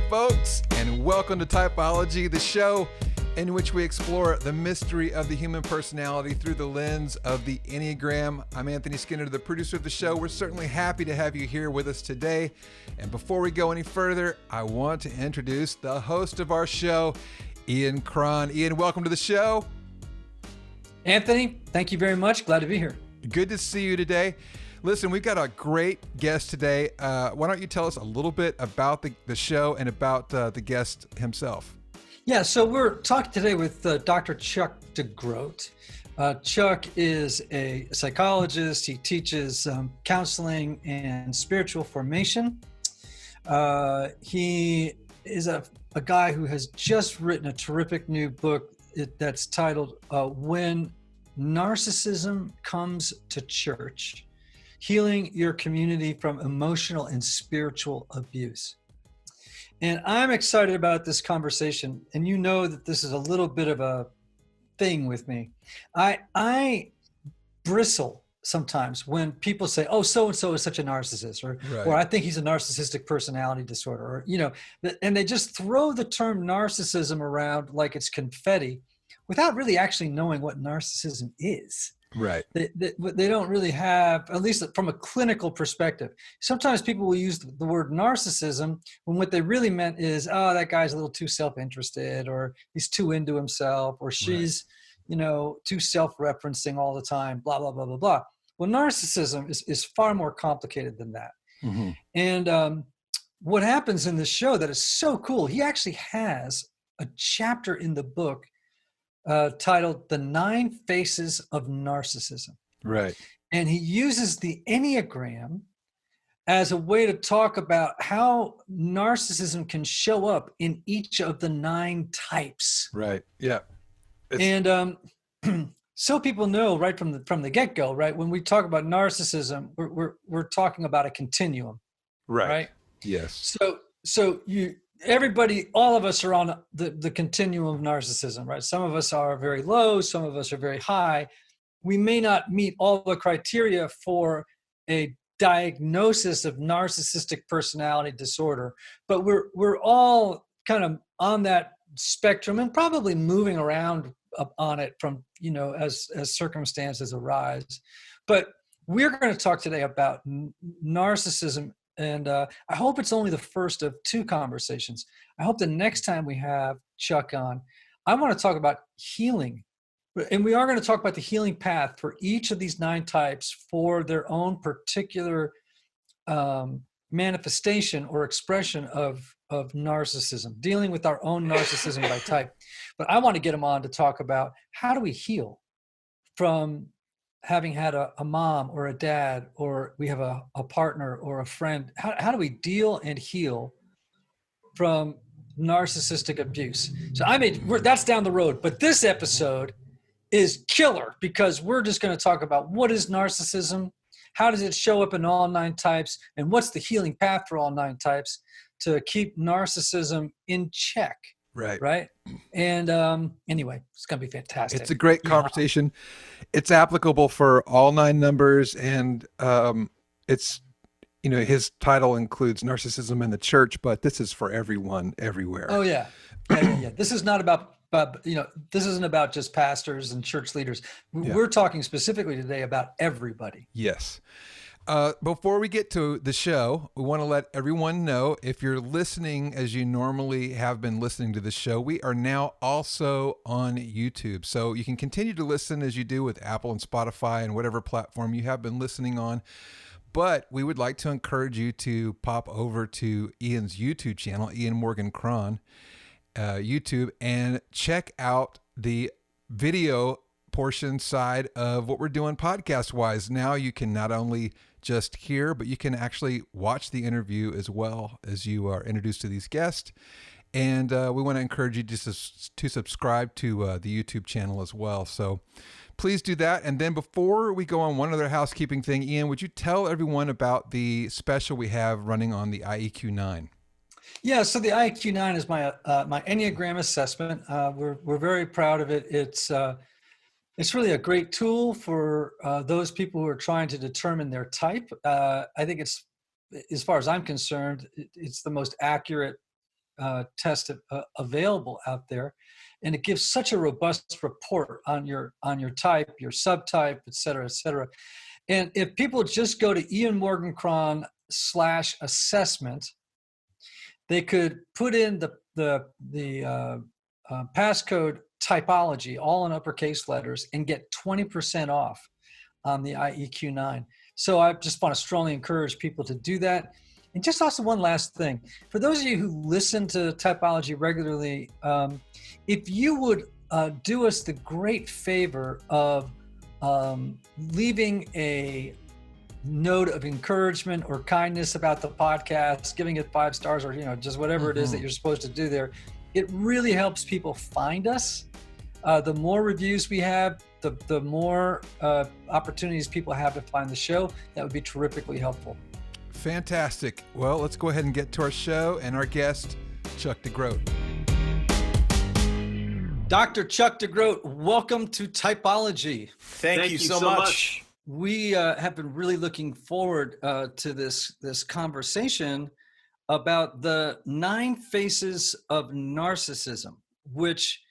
folks, and welcome to Typology, the show in which we explore the mystery of the human personality through the lens of the Enneagram. I'm Anthony Skinner, the producer of the show. We're certainly happy to have you here with us today. And before we go any further, I want to introduce the host of our show, Ian Cron. Ian, welcome to the show. Anthony, thank you very much. Glad to be here. Good to see you today. Listen, we've got a great guest today. Why don't you tell us a little bit about the show and about the guest himself? Yeah, so we're talking today with Dr. Chuck Degroat. Chuck is a psychologist. He teaches counseling and spiritual formation. He is a guy who has just written a terrific new book that's titled When Narcissism Comes to Church, Healing Your Community from Emotional and Spiritual Abuse. And I'm excited about this conversation. And you know that this is a little bit of a thing with me. I bristle sometimes when people say, oh, so-and-so is such a narcissist, or I think he's a narcissistic personality disorder, or, you know, and they just throw the term narcissism around like it's confetti without really actually knowing what narcissism is. Right. They don't really have, at least from a clinical perspective. Sometimes people will use the word narcissism when what they really meant is, oh, that guy's a little too self-interested, or he's too into himself, or she's, you know, too self-referencing all the time, blah, blah, blah, blah, blah. Well, narcissism is far more complicated than that. Mm-hmm. And what happens in this show that is so cool, he actually has a chapter in the book titled The 9 Faces of Narcissism. Right. And he uses the Enneagram as a way to talk about how narcissism can show up in each of the 9 types. Right. Yeah. And so people know right from the get-go, right? When we talk about narcissism, we're talking about a continuum. Right? Yes. So everybody, all of us are on the continuum of narcissism, right? Some of us are very low, some of us are very high. We may not meet all the criteria for a diagnosis of narcissistic personality disorder, but we're all kind of on that spectrum and probably moving around up on it from, you know, as circumstances arise. But we're going to talk today about narcissism. And I hope it's only the first of 2 conversations. I hope the next time we have Chuck on, I want to talk about healing. And we are going to talk about the healing path for each of these 9 types for their own particular manifestation or expression of narcissism, dealing with our own narcissism by type. But I want to get him on to talk about how do we heal from having had a mom or a dad, or we have a partner or a friend. How do we deal and heal from narcissistic abuse? So that's down the road, but this episode is killer because we're just going to talk about what is narcissism, how does it show up in all 9 types, and what's the healing path for all 9 types to keep narcissism in check. Right. And anyway, it's going to be fantastic. It's a great conversation. Yeah. It's applicable for all 9 numbers. And it's, you know, his title includes narcissism in the church, but this is for everyone, everywhere. Oh, yeah. Yeah. This is not about, you know, this isn't about just pastors and church leaders. We're talking specifically today about everybody. Yes. Before we get to the show, we want to let everyone know, if you're listening as you normally have been listening to the show, we are now also on YouTube. So you can continue to listen as you do with Apple and Spotify and whatever platform you have been listening on. But we would like to encourage you to pop over to Ian's YouTube channel, Ian Morgan Cron, YouTube, and check out the video portion side of what we're doing podcast-wise. Now you can not only just hear, but you can actually watch the interview as well as you are introduced to these guests. And we want to encourage you to subscribe to the YouTube channel as well. So please do that. And then before we go on, one other housekeeping thing, Ian, would you tell everyone about the special we have running on the IEQ-9? Yeah, so the IEQ-9 is my Enneagram assessment. We're very proud of it. It's really a great tool for those people who are trying to determine their type. I think it's, as far as I'm concerned, it's the most accurate test available out there, and it gives such a robust report on your type, your subtype, et cetera, et cetera. And if people just go to Ian Morgan Cron /assessment, they could put in the passcode typology, all in uppercase letters, and get 20% off on the IEQ-9. So I just want to strongly encourage people to do that. And just also one last thing. For those of you who listen to typology regularly, if you would do us the great favor of leaving a note of encouragement or kindness about the podcast, giving it 5 stars, or just whatever it is that you're supposed to do there, it really helps people find us. The more reviews we have, the more opportunities people have to find the show. That would be terrifically helpful. Fantastic. Well, let's go ahead and get to our show and our guest, Chuck Degroat. Dr. Chuck Degroat, welcome to Typology. Thank you so much. We have been really looking forward to this conversation about the 9 faces of narcissism, which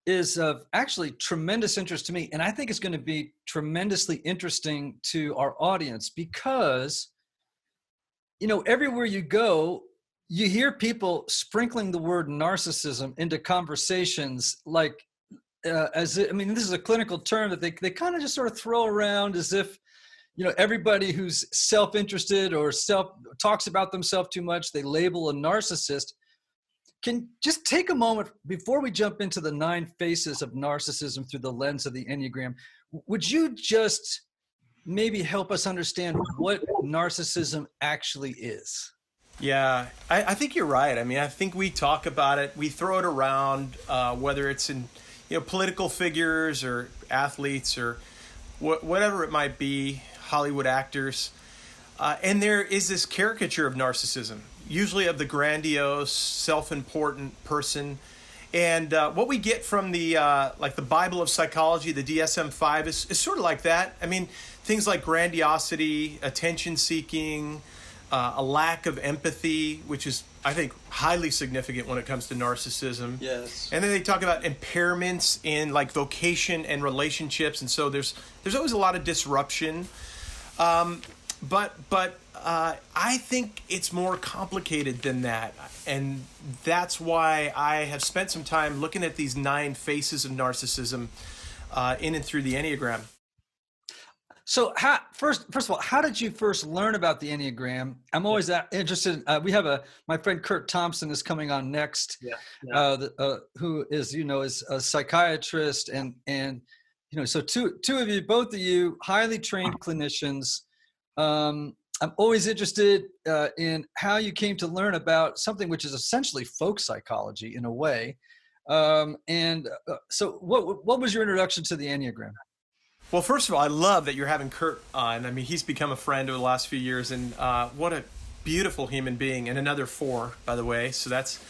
is of actually tremendous interest to me. And I think it's going to be tremendously interesting to our audience because, everywhere you go, you hear people sprinkling the word narcissism into conversations like, this is a clinical term that they kind of just sort of throw around as if, everybody who's self-interested or talks about themselves too much, they label a narcissist. Can just take a moment before we jump into the 9 faces of narcissism through the lens of the Enneagram. Would you just maybe help us understand what narcissism actually is? Yeah, I think you're right. I think we talk about it, we throw it around, whether it's in political figures or athletes or whatever it might be, Hollywood actors. And there is this caricature of narcissism, usually of the grandiose, self-important person. And what we get from the Bible of psychology, the DSM-5, is sort of like that. Things like grandiosity, attention-seeking, a lack of empathy, which is, I think, highly significant when it comes to narcissism. Yes. And then they talk about impairments in vocation and relationships, and so there's always a lot of disruption. But I think it's more complicated than that, and that's why I have spent some time looking at these 9 faces of narcissism in and through the Enneagram. So first of all, how did you first learn about the Enneagram? I'm always interested. We have my friend Kurt Thompson is coming on next, who is is a psychiatrist and so two of you, both of you, highly trained clinicians. I'm always interested in how you came to learn about something which is essentially folk psychology in a way. So what was your introduction to the Enneagram? Well, first of all, I love that you're having Kurt on. He's become a friend over the last few years, and what a beautiful human being, and another 4, by the way. So that's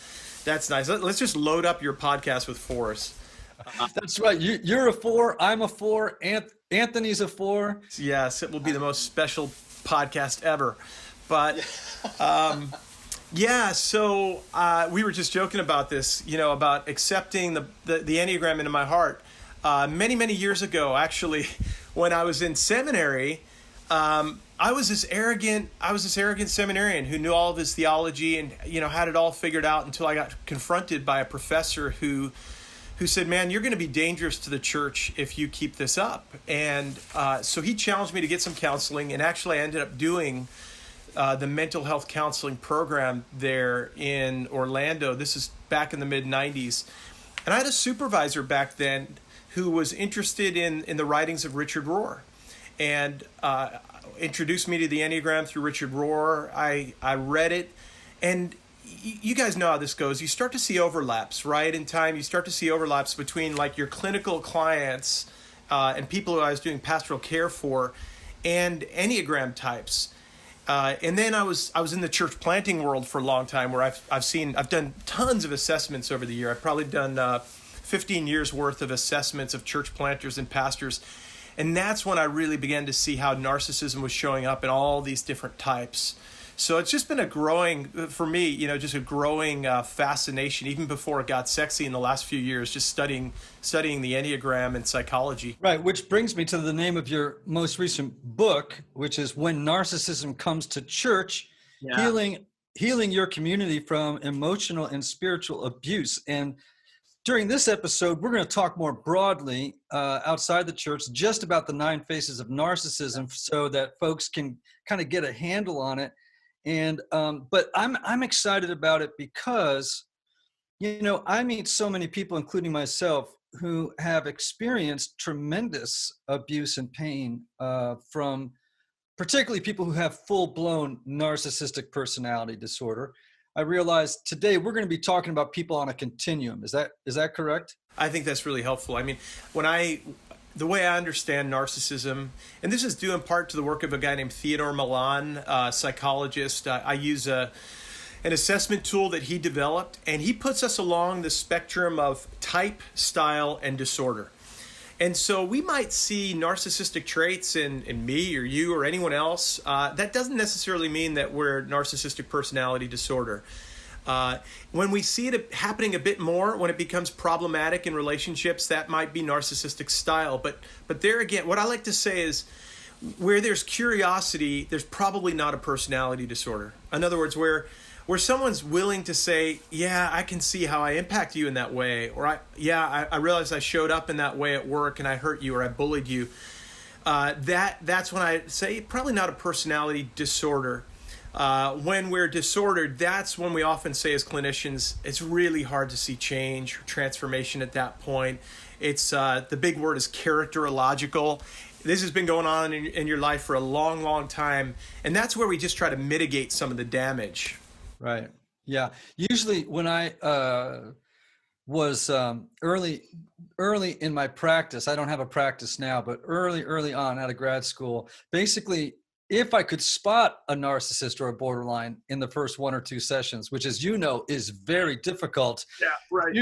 nice. Let's just load up your podcast with 4s. That's right. You're a 4. I'm a 4. Anthony's a 4. Yes, it will be the most special podcast ever. But so we were just joking about this, about accepting the Enneagram into my heart. Many years ago, actually, when I was in seminary, I was this arrogant seminarian who knew all of his theology and had it all figured out until I got confronted by a professor who said, "Man, you're going to be dangerous to the church if you keep this up." And so he challenged me to get some counseling, and actually I ended up doing the mental health counseling program there in Orlando. This is back in the mid-90s. And I had a supervisor back then who was interested in the writings of Richard Rohr, and introduced me to the Enneagram through Richard Rohr. I read it, and you guys know how this goes. You start to see overlaps, right? In time, you start to see overlaps between your clinical clients and people who I was doing pastoral care for, and Enneagram types. And then I was in the church planting world for a long time, where I've done tons of assessments over the year. I've probably done 15 years worth of assessments of church planters and pastors. And that's when I really began to see how narcissism was showing up in all these different types. So it's just been a growing, for me, just a growing fascination, even before it got sexy in the last few years, just studying the Enneagram and psychology. Right, which brings me to the name of your most recent book, which is When Narcissism Comes to Church, Healing Your Community from Emotional and Spiritual Abuse. And during this episode, we're going to talk more broadly outside the church just about the 9 faces of narcissism so that folks can kind of get a handle on it. And but I'm excited about it because, I meet so many people, including myself, who have experienced tremendous abuse and pain from particularly people who have full-blown narcissistic personality disorder. I realize today we're going to be talking about people on a continuum. Is that correct? I think that's really helpful. I mean, the way I understand narcissism, and this is due in part to the work of a guy named Theodore Milan, psychologist. I use an assessment tool that he developed, and he puts us along the spectrum of type, style, and disorder. And so we might see narcissistic traits in me or you or anyone else. That doesn't necessarily mean that we're narcissistic personality disorder. When we see it happening a bit more, when it becomes problematic in relationships, that might be narcissistic style. But there again, what I like to say is where there's curiosity, there's probably not a personality disorder. In other words, where someone's willing to say, yeah, I can see how I impact you in that way, or I realized I showed up in that way at work and I hurt you or I bullied you. That's when I say probably not a personality disorder. When we're disordered, that's when we often say as clinicians, it's really hard to see change or transformation at that point. It's the big word is characterological. This has been going on in your life for a long, long time, and that's where we just try to mitigate some of the damage. Right. Yeah. Usually when I was early in my practice, I don't have a practice now, but early on out of grad school, basically, if I could spot a narcissist or a borderline in the first 1 or 2 sessions, which, as you know, is very difficult. Yeah, right.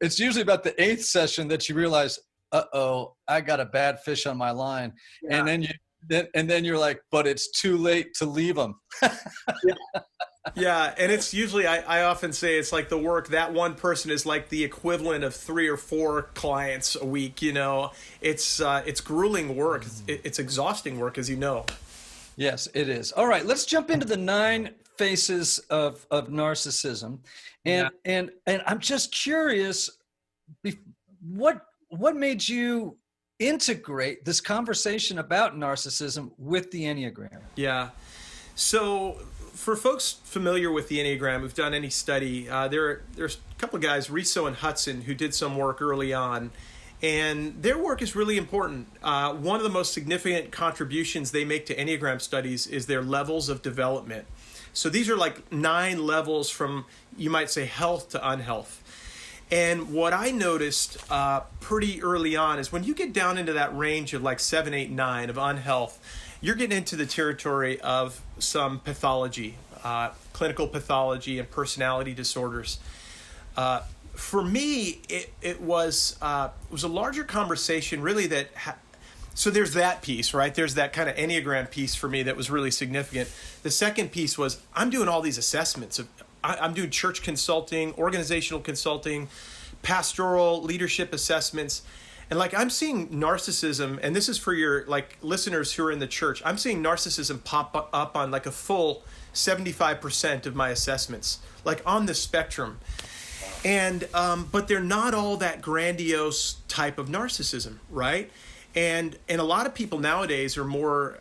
It's usually about the 8th session that you realize, I got a bad fish on my line. Yeah. And then you're like, but it's too late to leave them. Yeah, and it's usually, I often say it's like the work, that one person is like the equivalent of 3 or 4 clients a week, It's grueling work. It's exhausting work, as you know. Yes, it is. All right, let's jump into the 9 faces of narcissism. And I'm just curious, what made you integrate this conversation about narcissism with the Enneagram? Yeah. So for folks familiar with the Enneagram who've done any study, there's a couple of guys, Riso and Hudson, who did some work early on. And their work is really important. One of the most significant contributions they make to Enneagram studies is their levels of development. So these are like 9 levels from, you might say, health to unhealth. And what I noticed pretty early on is when you get down into that range of like 7, 8, 9 of unhealth, you're getting into the territory of some pathology, clinical pathology and personality disorders. For me, it was a larger conversation, really, so there's that piece, right? There's that kind of Enneagram piece for me that was really significant. The second piece was I'm doing all these assessments. I'm doing church consulting, organizational consulting, pastoral leadership assessments. And I'm seeing narcissism, and this is for your listeners who are in the church, I'm seeing narcissism pop up on a full 75% of my assessments, on the spectrum. And but they're not all that grandiose type of narcissism, right? And a lot of people nowadays are more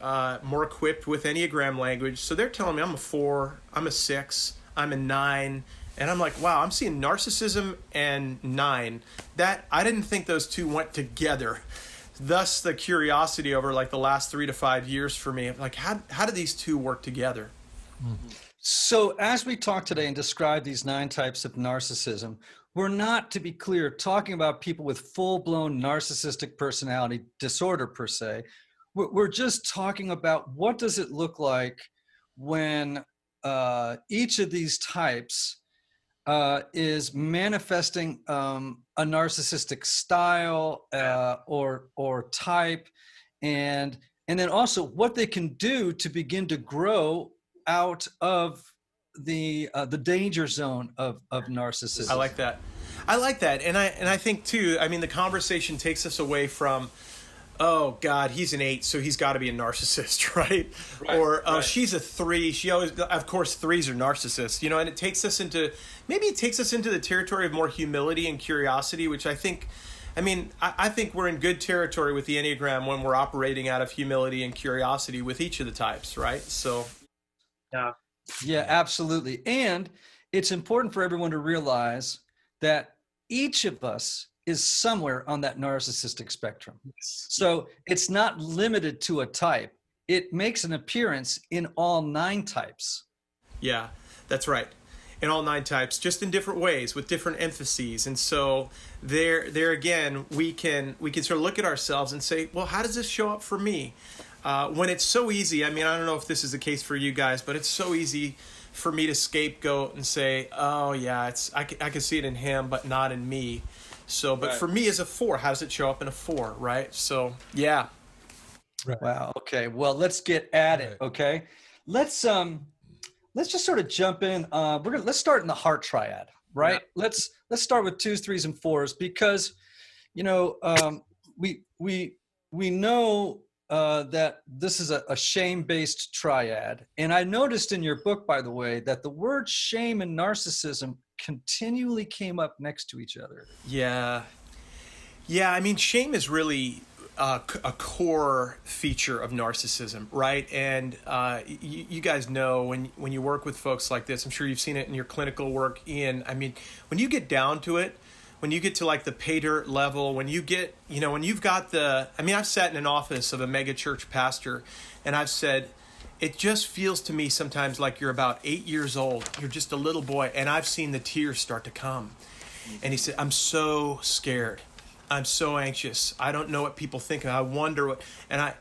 equipped with Enneagram language, so they're telling me I'm a 4, I'm a 6, I'm a 9, and I'm like, wow, I'm seeing narcissism and 9. That I didn't think those two went together. Thus, the curiosity over the last 3 to 5 years for me, how do these two work together? Mm-hmm. So as we talk today and describe these 9 types of narcissism, we're not, to be clear, talking about people with full-blown narcissistic personality disorder per se. We're just talking about what does it look like when each of these types is manifesting a narcissistic style or type, and then also what they can do to begin to grow out of the danger zone of narcissism. I like that. And I think too, I mean, the conversation takes us away from, oh God, he's an 8, so he's got to be a narcissist, right? Or oh, she's a 3. She always, of course, 3s are narcissists, and it takes us into the territory of more humility and curiosity, which I think we're in good territory with the Enneagram when we're operating out of humility and curiosity with each of the types, right? So, yeah, absolutely. And it's important for everyone to realize that each of us is somewhere on that narcissistic spectrum. So it's not limited to a type. It makes an appearance in all 9 types. Yeah, that's right. In all 9 types, just in different ways with different emphases. And so there again, we can sort of look at ourselves and say, well, how does this show up for me? When it's so easy, I mean, I don't know if this is the case for you guys, but it's so easy for me to scapegoat and say, oh yeah, I can see it in him, but not in me. So, but for me as a 4, how does it show up in a 4, right? So, yeah. Right. Wow. Okay. Well, let's get at it. Okay. Let's just sort of jump in. Let's start in the heart triad, right? Yeah. Let's start with 2s, 3s, and 4s because, we know that this is a shame-based triad. And I noticed in your book, by the way, that the word shame and narcissism continually came up next to each other. Yeah. I mean, shame is really a core feature of narcissism, right? And you guys know when you work with folks like this, I'm sure you've seen it in your clinical work, Ian. I mean, when you get down to it, when you get to like the pay dirt level, when you get, when you've got I've sat in an office of a mega church pastor and I've said, it just feels to me sometimes like you're about 8 years old. You're just a little boy. And I've seen the tears start to come. And he said, I'm so scared. I'm so anxious. I don't know what people think. I wonder what, and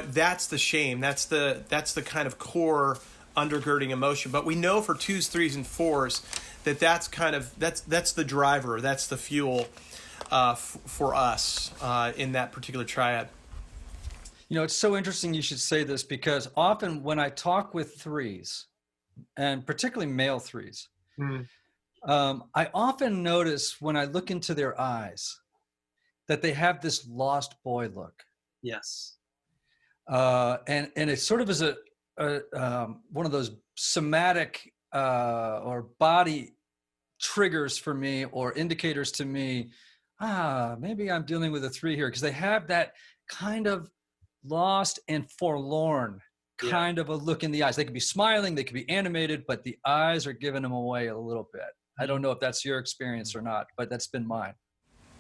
that's the shame. That's the kind of core undergirding emotion. But we know for 2s, 3s, and 4s that's the driver. That's the fuel for us in that particular triad. It's so interesting you should say this because often when I talk with 3s, and particularly male 3s, I often notice when I look into their eyes that they have this lost boy look. Yes. And it sort of is a one of those somatic or body triggers for me or indicators to me, maybe I'm dealing with a 3 here because they have that kind of lost and forlorn kind of a look in the eyes. They could be smiling, they could be animated, but the eyes are giving them away a little bit. I don't know if that's your experience or not, but that's been mine.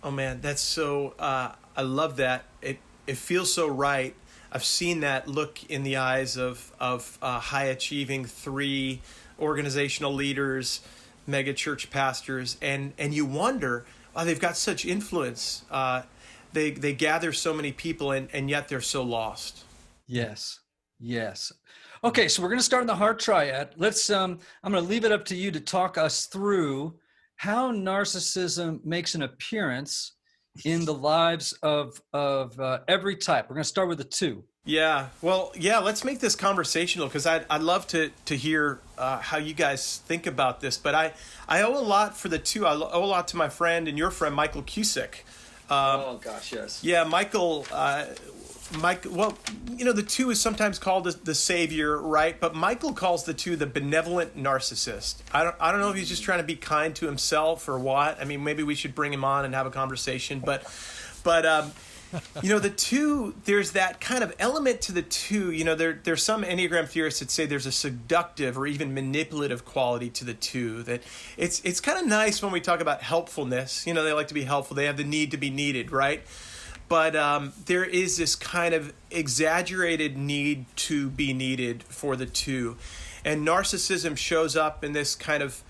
Oh man, that's so, I love that. It feels so right. I've seen that look in the eyes of high achieving 3 organizational leaders, mega church pastors, and you wonder, they've got such influence. They gather so many people and yet they're so lost. Yes. Okay, so we're going to start in the heart triad. I'm going to leave it up to you to talk us through how narcissism makes an appearance in the lives of every type. We're going to start with the 2. Yeah. Well, yeah, let's make this conversational because I'd love to hear how you guys think about this. But I owe a lot for the 2. I owe a lot to my friend and your friend, Michael Cusick. Oh, gosh, yes. Yeah, Michael, well, the 2 is sometimes called the savior, right? But Michael calls the 2 the benevolent narcissist. I don't know if he's just trying to be kind to himself or what. I mean, maybe we should bring him on and have a conversation. But the 2, there's that kind of element to the 2. There's some Enneagram theorists that say there's a seductive or even manipulative quality to the 2. That it's kind of nice when we talk about helpfulness. They like to be helpful. They have the need to be needed, right? But there is this kind of exaggerated need to be needed for the 2. And narcissism shows up in this kind of,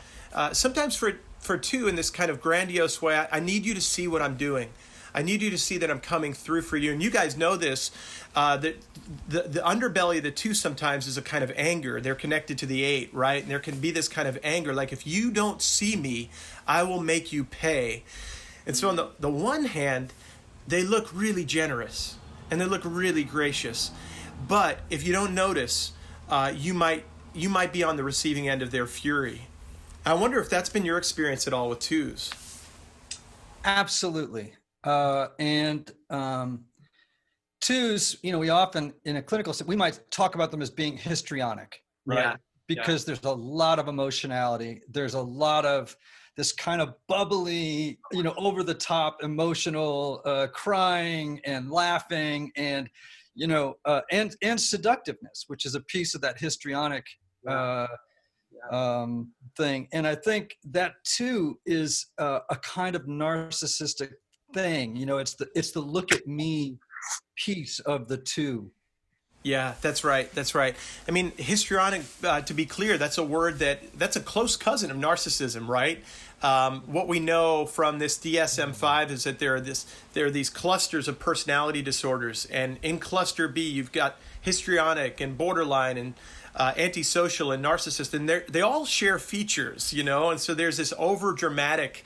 sometimes for 2 in this kind of grandiose way. I need you to see what I'm doing. I need you to see that I'm coming through for you. And you guys know this, that the underbelly of the 2 sometimes is a kind of anger. They're connected to the 8, right? And there can be this kind of anger, like if you don't see me, I will make you pay. And so on the one hand, they look really generous and they look really gracious. But if you don't notice, you might you might be on the receiving end of their fury. I wonder if that's been your experience at all with twos. Absolutely. Twos, we often, in a clinical setting, we might talk about them as being histrionic, right? Yeah. Because there's a lot of emotionality. There's a lot of this kind of bubbly, over the top emotional crying and laughing and, and seductiveness, which is a piece of that histrionic thing. And I think that too is a kind of narcissistic thing. It's the look at me piece of the two. Yeah, that's right. I mean, histrionic, to be clear, that's a word that's a close cousin of narcissism, right? What we know from this DSM-5 is that there are these clusters of personality disorders, and in cluster B, you've got histrionic and borderline and antisocial and narcissist, and they all share features, and so there's this over-dramatic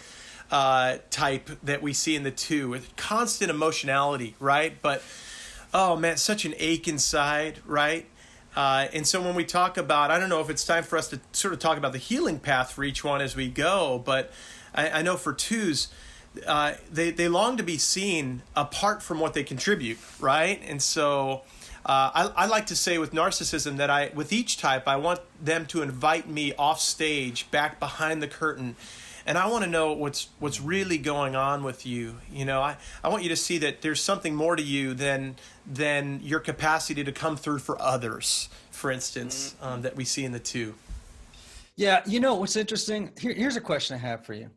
type that we see in the two with constant emotionality, right? But oh man, such an ache inside, right? And so when we talk about, I don't know if it's time for us to sort of talk about the healing path for each one as we go, but I know for twos, they long to be seen apart from what they contribute, right? And so I like to say with narcissism that with each type, I want them to invite me off stage, back behind the curtain, and I want to know what's really going on with you. I want you to see that there's something more to you than your capacity to come through for others, for instance, that we see in the two. Yeah, what's interesting? Here's a question I have for you.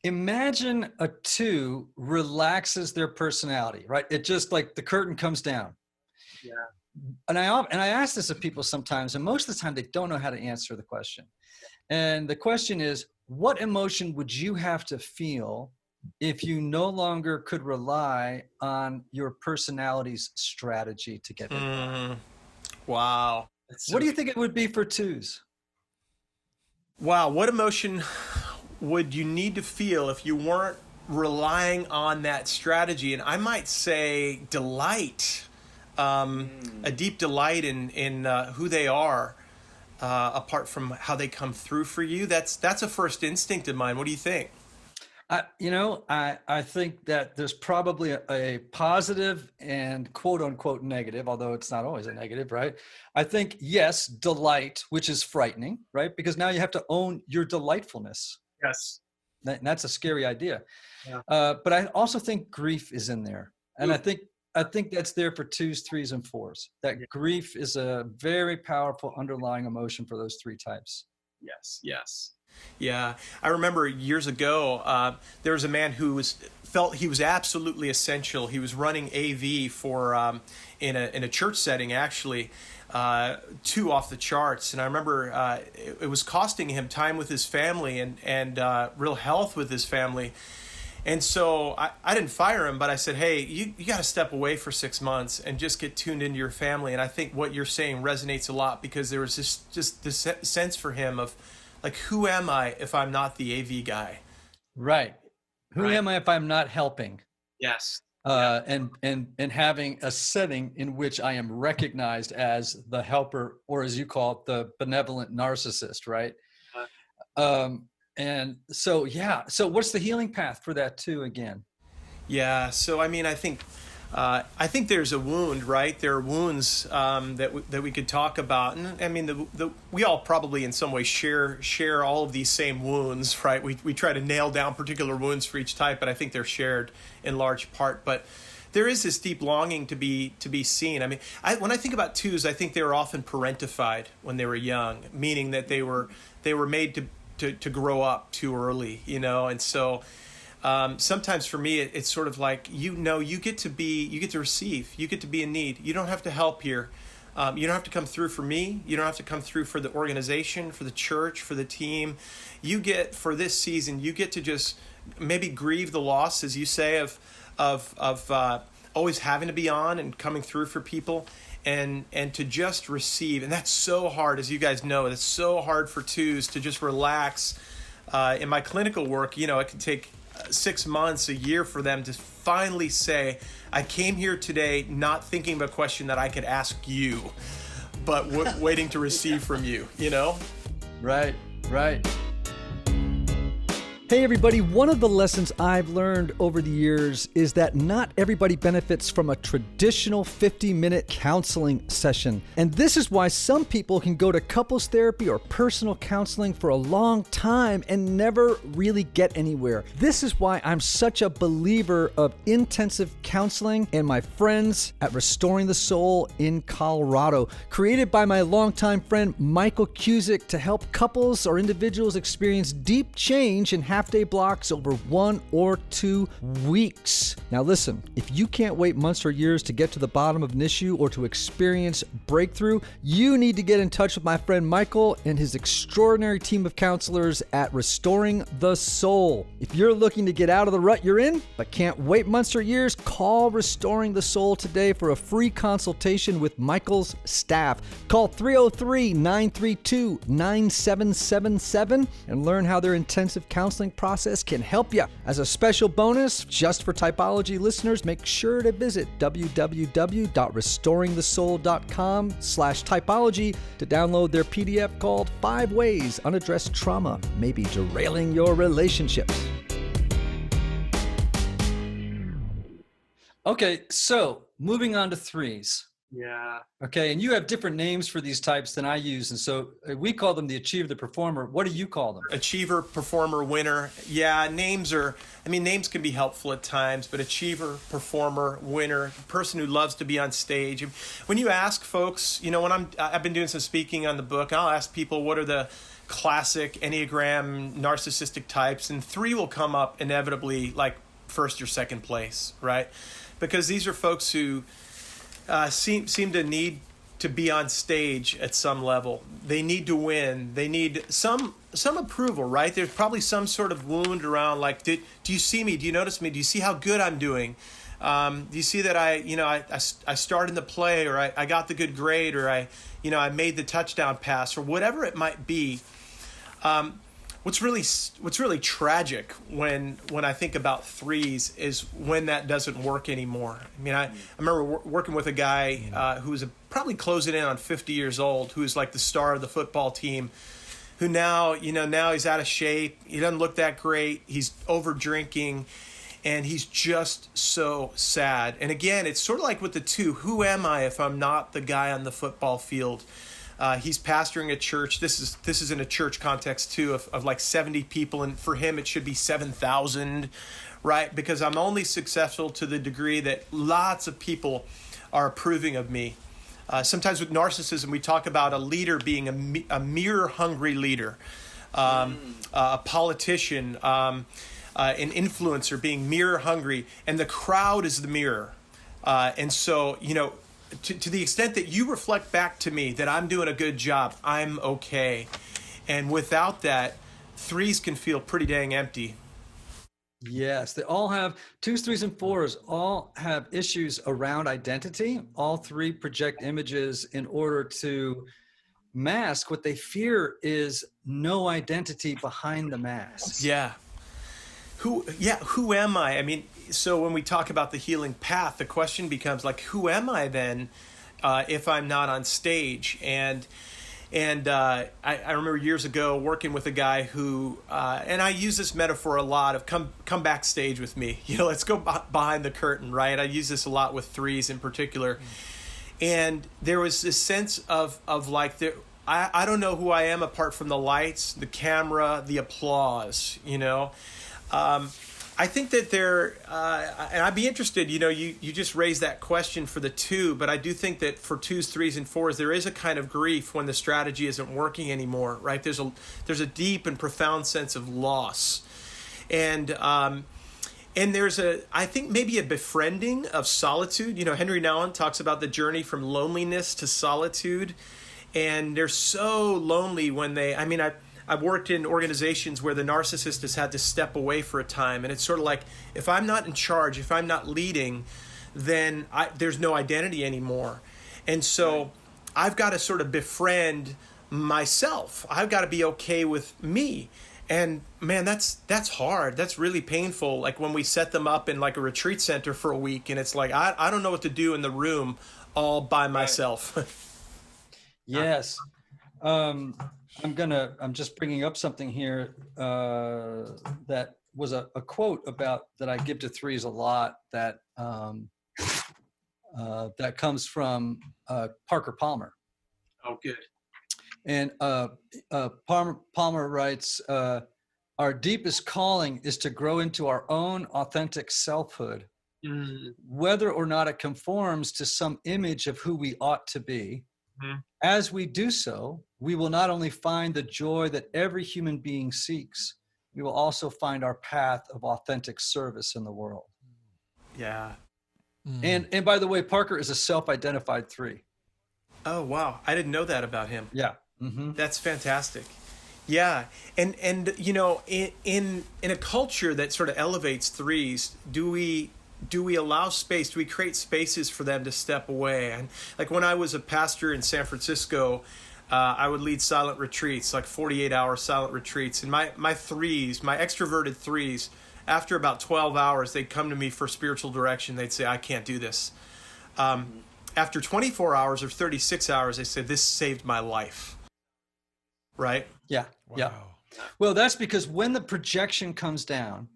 Imagine a two relaxes their personality, right? It just like the curtain comes down. Yeah. And I ask this of people sometimes, and most of the time they don't know how to answer the question. And the question is, what emotion would you have to feel if you no longer could rely on your personality's strategy to get there? Wow. What do you think it would be for twos? Wow. What emotion would you need to feel if you weren't relying on that strategy? And I might say delight, a deep delight in who they are. Apart from how they come through for you, that's a first instinct of mine. What do you think? I think that there's probably a positive and quote unquote negative, although it's not always a negative, right? I think, yes, delight, which is frightening, right? Because now you have to own your delightfulness. Yes. That's a scary idea. Yeah. But I also think grief is in there. And I think that's there for twos, threes, and fours. That grief is a very powerful underlying emotion for those three types. Yes. Yeah. I remember years ago, there was a man who felt he was absolutely essential. He was running AV for in a church setting, actually, two off the charts. And I remember it was costing him time with his family and real health with his family. And so I didn't fire him, but I said, hey, you got to step away for 6 months and just get tuned into your family. And I think what you're saying resonates a lot, because there was just this sense for him of, like, who am I if I'm not the AV guy? Right. Who am I if I'm not helping? Yes. And having a setting in which I am recognized as the helper, or as you call it, the benevolent narcissist, right? And so, so what's the healing path for that too, again? Yeah. So, I mean, I think there's a wound, right? There are wounds that we could talk about. And I mean, we all probably in some way share all of these same wounds, right? We try to nail down particular wounds for each type, but I think they're shared in large part. But there is this deep longing to be seen. I mean, when I think about twos, I think they were often parentified when they were young, meaning that they were made to grow up too early, and so sometimes for me it's sort of like, you get to receive, you get to be in need. You don't have to help here. You don't have to come through for me. You don't have to come through for the organization, for the church, for the team. You get, for this season, you get to just maybe grieve the loss, as you say, of always having to be on and coming through for people. And to just receive. And that's so hard, as you guys know. It's so hard for twos to just relax. In my clinical work, it can take 6 months, a year for them to finally say, I came here today not thinking of a question that I could ask you, but waiting to receive from you, you know? Right. Hey everybody, one of the lessons I've learned over the years is that not everybody benefits from a traditional 50-minute counseling session. And this is why some people can go to couples therapy or personal counseling for a long time and never really get anywhere. This is why I'm such a believer of intensive counseling and my friends at Restoring the Soul in Colorado, created by my longtime friend Michael Cusick to help couples or individuals experience deep change in half-day blocks over 1 or 2 weeks. Now listen, if you can't wait months or years to get to the bottom of an issue or to experience breakthrough, you need to get in touch with my friend Michael and his extraordinary team of counselors at Restoring the Soul. If you're looking to get out of the rut you're in, but can't wait months or years, call Restoring the Soul today for a free consultation with Michael's staff. Call 303-932-9777 and learn how their intensive counseling process can help you. As a special bonus, just for Typology listeners, make sure to visit www.restoringthesoul.com/typology to download their PDF called 5 Ways Unaddressed Trauma May Be Derailing Your Relationships. Okay, so moving on to threes. Yeah. Okay, and you have different names for these types than I use, and so we call them the achiever, the performer. What do you call them? Achiever, performer, winner. Yeah, names can be helpful at times, but achiever, performer, winner, person who loves to be on stage. When you ask folks, you know, when I've been doing some speaking on the book, I'll ask people what are the classic Enneagram narcissistic types, and 3 will come up inevitably, like first or second place, right? Because these are folks who seem to need to be on stage at some level. They need to win. They need some approval, right? There's probably some sort of wound around, like, do you see me? Do you notice me? Do you see how good I'm doing? Do you see that I starred in the play, or I got the good grade, or I made the touchdown pass, or whatever it might be. What's really tragic when I think about 3s is when that doesn't work anymore. I mean, I remember working with a guy who was probably closing in on 50 years old, who's like the star of the football team, who now he's out of shape. He doesn't look that great. He's over drinking, and he's just so sad. And again, it's sort of like with the 2. Who am I if I'm not the guy on the football field? He's pastoring a church. This is in a church context too, of like 70 people, and for him it should be 7,000, right? Because I'm only successful to the degree that lots of people are approving of me. Sometimes with narcissism, we talk about a leader being a mirror-hungry leader, a politician, an influencer being mirror-hungry, and the crowd is the mirror. And so, to the extent that you reflect back to me that I'm doing a good job, I'm okay. And without that, 3s can feel pretty dang empty. Yes, they all have 2s, 3s, and 4s all have issues around identity. All 3 project images in order to mask what they fear is no identity behind the mask. Yeah. Who am I? I mean, so when we talk about the healing path, the question becomes like, who am I then if I'm not on stage? And I remember years ago working with a guy who, and I use this metaphor a lot of come backstage with me. Let's go behind the curtain, right? I use this a lot with 3s in particular. And there was this sense of like, I don't know who I am apart from the lights, the camera, the applause, I think that and I'd be interested, you just raised that question for the 2, but I do think that for 2s, 3s, and 4s, there is a kind of grief when the strategy isn't working anymore, right? There's a deep and profound sense of loss. And there's I think maybe a befriending of solitude. Henry Nouwen talks about the journey from loneliness to solitude. And they're so lonely when I've worked in organizations where the narcissist has had to step away for a time. And it's sort of like, if I'm not in charge, if I'm not leading, then there's no identity anymore. And so I've got to sort of befriend myself. I've got to be okay with me. And man, that's hard. That's really painful. Like when we set them up in like a retreat center for a week, and it's like, I don't know what to do in the room all by myself. Yes. I'm just bringing up something here that was a quote about that I give to threes a lot that that comes from Parker Palmer. Oh, good. And Palmer writes, our deepest calling is to grow into our own authentic selfhood, whether or not it conforms to some image of who we ought to be. As we do so, we will not only find the joy that every human being seeks, we will also find our path of authentic service in the world. Yeah. And by the way, Parker is a self-identified 3. Oh, wow. I didn't know that about him. Yeah. That's fantastic. Yeah. And you know, in a culture that sort of elevates 3s, do we allow space? Do we create spaces for them to step away? And like when I was a pastor in San Francisco, I would lead silent retreats, like 48-hour silent retreats. And my 3s, my extroverted 3s, after about 12 hours, they'd come to me for spiritual direction. They'd say, I can't do this. After 24 hours or 36 hours, they said, this saved my life. Right? Yeah. Wow. Yeah. Well, that's because when the projection comes down,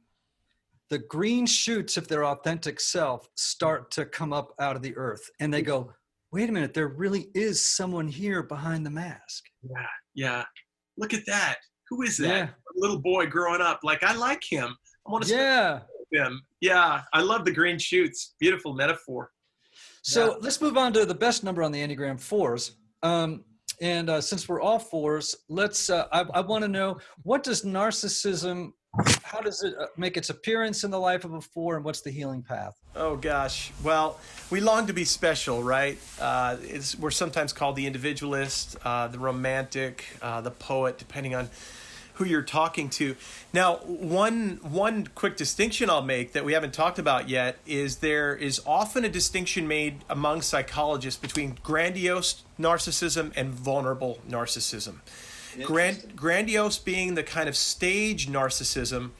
the green shoots of their authentic self start to come up out of the earth, and they go, wait a minute, there really is someone here behind the mask. Yeah. Yeah. Look at that. Who is that? Yeah. A little boy growing up. Like, I like him. I want to spend Yeah. time with him. Yeah. I love the green shoots. Beautiful metaphor. So let's move on to the best number on the Enneagram, 4s. And since we're all 4s, let's, I want to know, what does narcissism, how does it make its appearance in the life of a 4, and what's the healing path? Oh, gosh. Well, we long to be special, right? We're sometimes called the individualist, the romantic, the poet, depending on who you're talking to. Now, one quick distinction I'll make that we haven't talked about yet is there is often a distinction made among psychologists between grandiose narcissism and vulnerable narcissism. Grandiose being the kind of stage narcissism,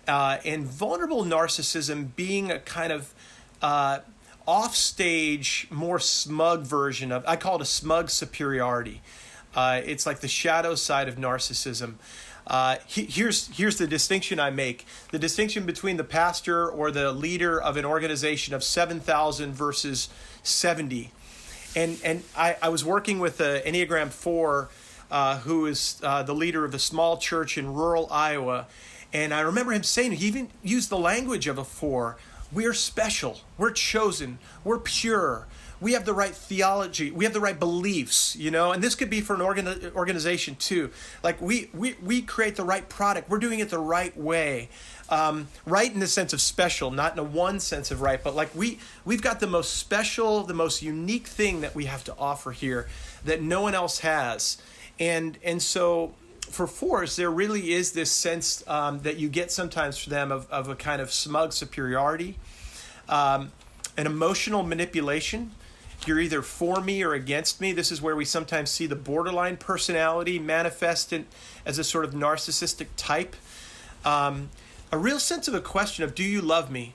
and vulnerable narcissism being a kind of off-stage, more smug version of, I call it a smug superiority. It's like the shadow side of narcissism. Here's the distinction I make. The distinction between the pastor or the leader of an organization of 7,000 versus 70. And I was working with an Enneagram 4 who is the leader of a small church in rural Iowa. And I remember him saying, he even used the language of a 4. We're special. We're chosen. We're pure. We have the right theology. We have the right beliefs, you know, and this could be for an organization too. Like we create the right product. We're doing it the right way. Right in the sense of special, not in a one sense of right, but like we've got the most special, the most unique thing that we have to offer here that no one else has. And so for 4s, there really is this sense that you get sometimes for them of a kind of smug superiority, an emotional manipulation. You're either for me or against me. This is where we sometimes see the borderline personality manifest as a sort of narcissistic type. A real sense of a question of, do you love me?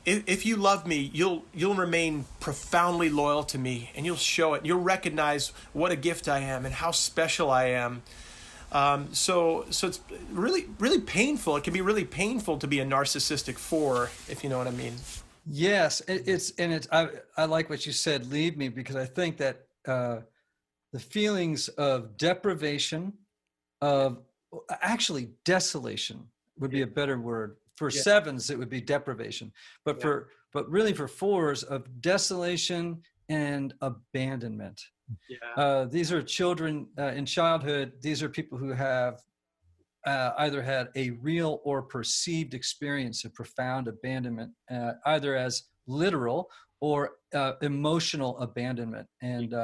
If you love me, you'll remain profoundly loyal to me, and you'll show it. You'll recognize what a gift I am and how special I am. So it's really, really painful. It can be really painful to be a narcissistic 4, if you know what I mean. Yes, I like what you said, leave me, because I think that the feelings of deprivation, of actually desolation would be a better word. For 7s, it would be deprivation. But really for 4s, of desolation and abandonment. Yeah. These are children in childhood. These are people who have either had a real or perceived experience of profound abandonment, either as literal or emotional abandonment, and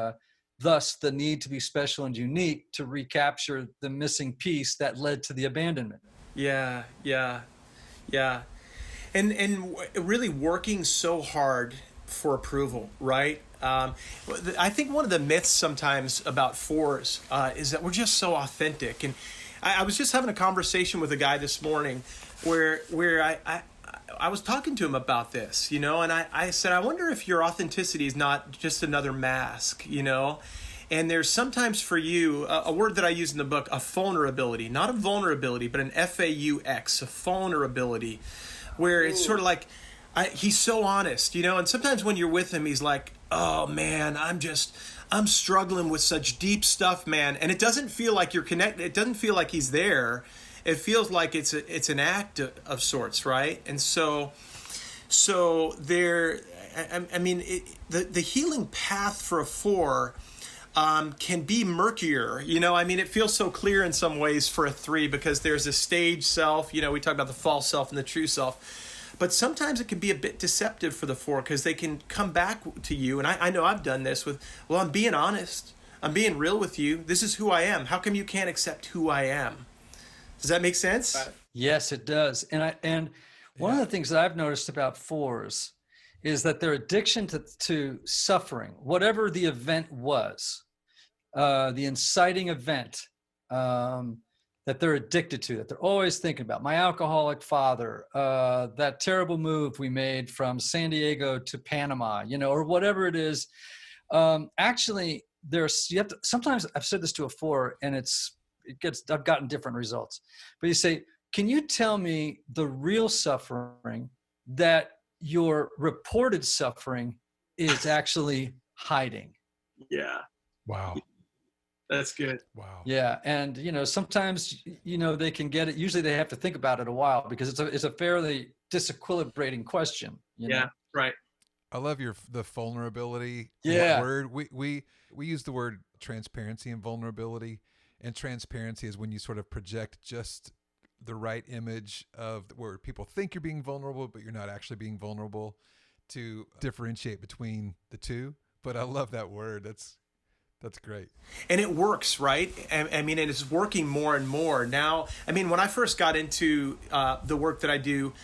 thus the need to be special and unique to recapture the missing piece that led to the abandonment. Yeah. And really working so hard for approval, right? I think one of the myths sometimes about 4s is that we're just so authentic. And I was just having a conversation with a guy this morning where I was talking to him about this, you know, and I said, I wonder if your authenticity is not just another mask, you know, And there's sometimes for you, a word that I use in the book, a vulnerability, not a vulnerability, but an FAUX, a vulnerability, where it's sort of like, he's so honest, and sometimes when you're with him, he's like, oh man, I'm struggling with such deep stuff, man. And it doesn't feel like you're connected. It doesn't feel like he's there. It feels like it's an act of sorts, right? And so there, I mean, the healing path for a 4 can be murkier. I mean, it feels so clear in some ways for a 3 because there's a stage self. We talk about the false self and the true self. But sometimes it can be a bit deceptive for the 4 because they can come back to you. And I know I've done this with, well, I'm being honest. I'm being real with you. This is who I am. How come you can't accept who I am? Does that make sense? Yes, it does. And one of the things that I've noticed about 4s is that their addiction to suffering, whatever the event was, the inciting event, that they're addicted to, that they're always thinking about. My alcoholic father, that terrible move we made from San Diego to Panama, or whatever it is. Actually, sometimes I've said this to a 4 and I've gotten different results. But you say, can you tell me the real suffering that your reported suffering is actually hiding? Yeah. Wow. That's good. Wow. Yeah. And, sometimes, they can get it. Usually they have to think about it a while because it's a fairly disequilibrating question. Yeah. Right. I love the vulnerability word. We use the word transparency and vulnerability, and transparency is when you sort of project just the right image of where people think you're being vulnerable, but you're not actually being vulnerable, to differentiate between the two. But I love that word. That's great. And it works, right? I mean, it is working more and more now. I mean, when I first got into the work that I do,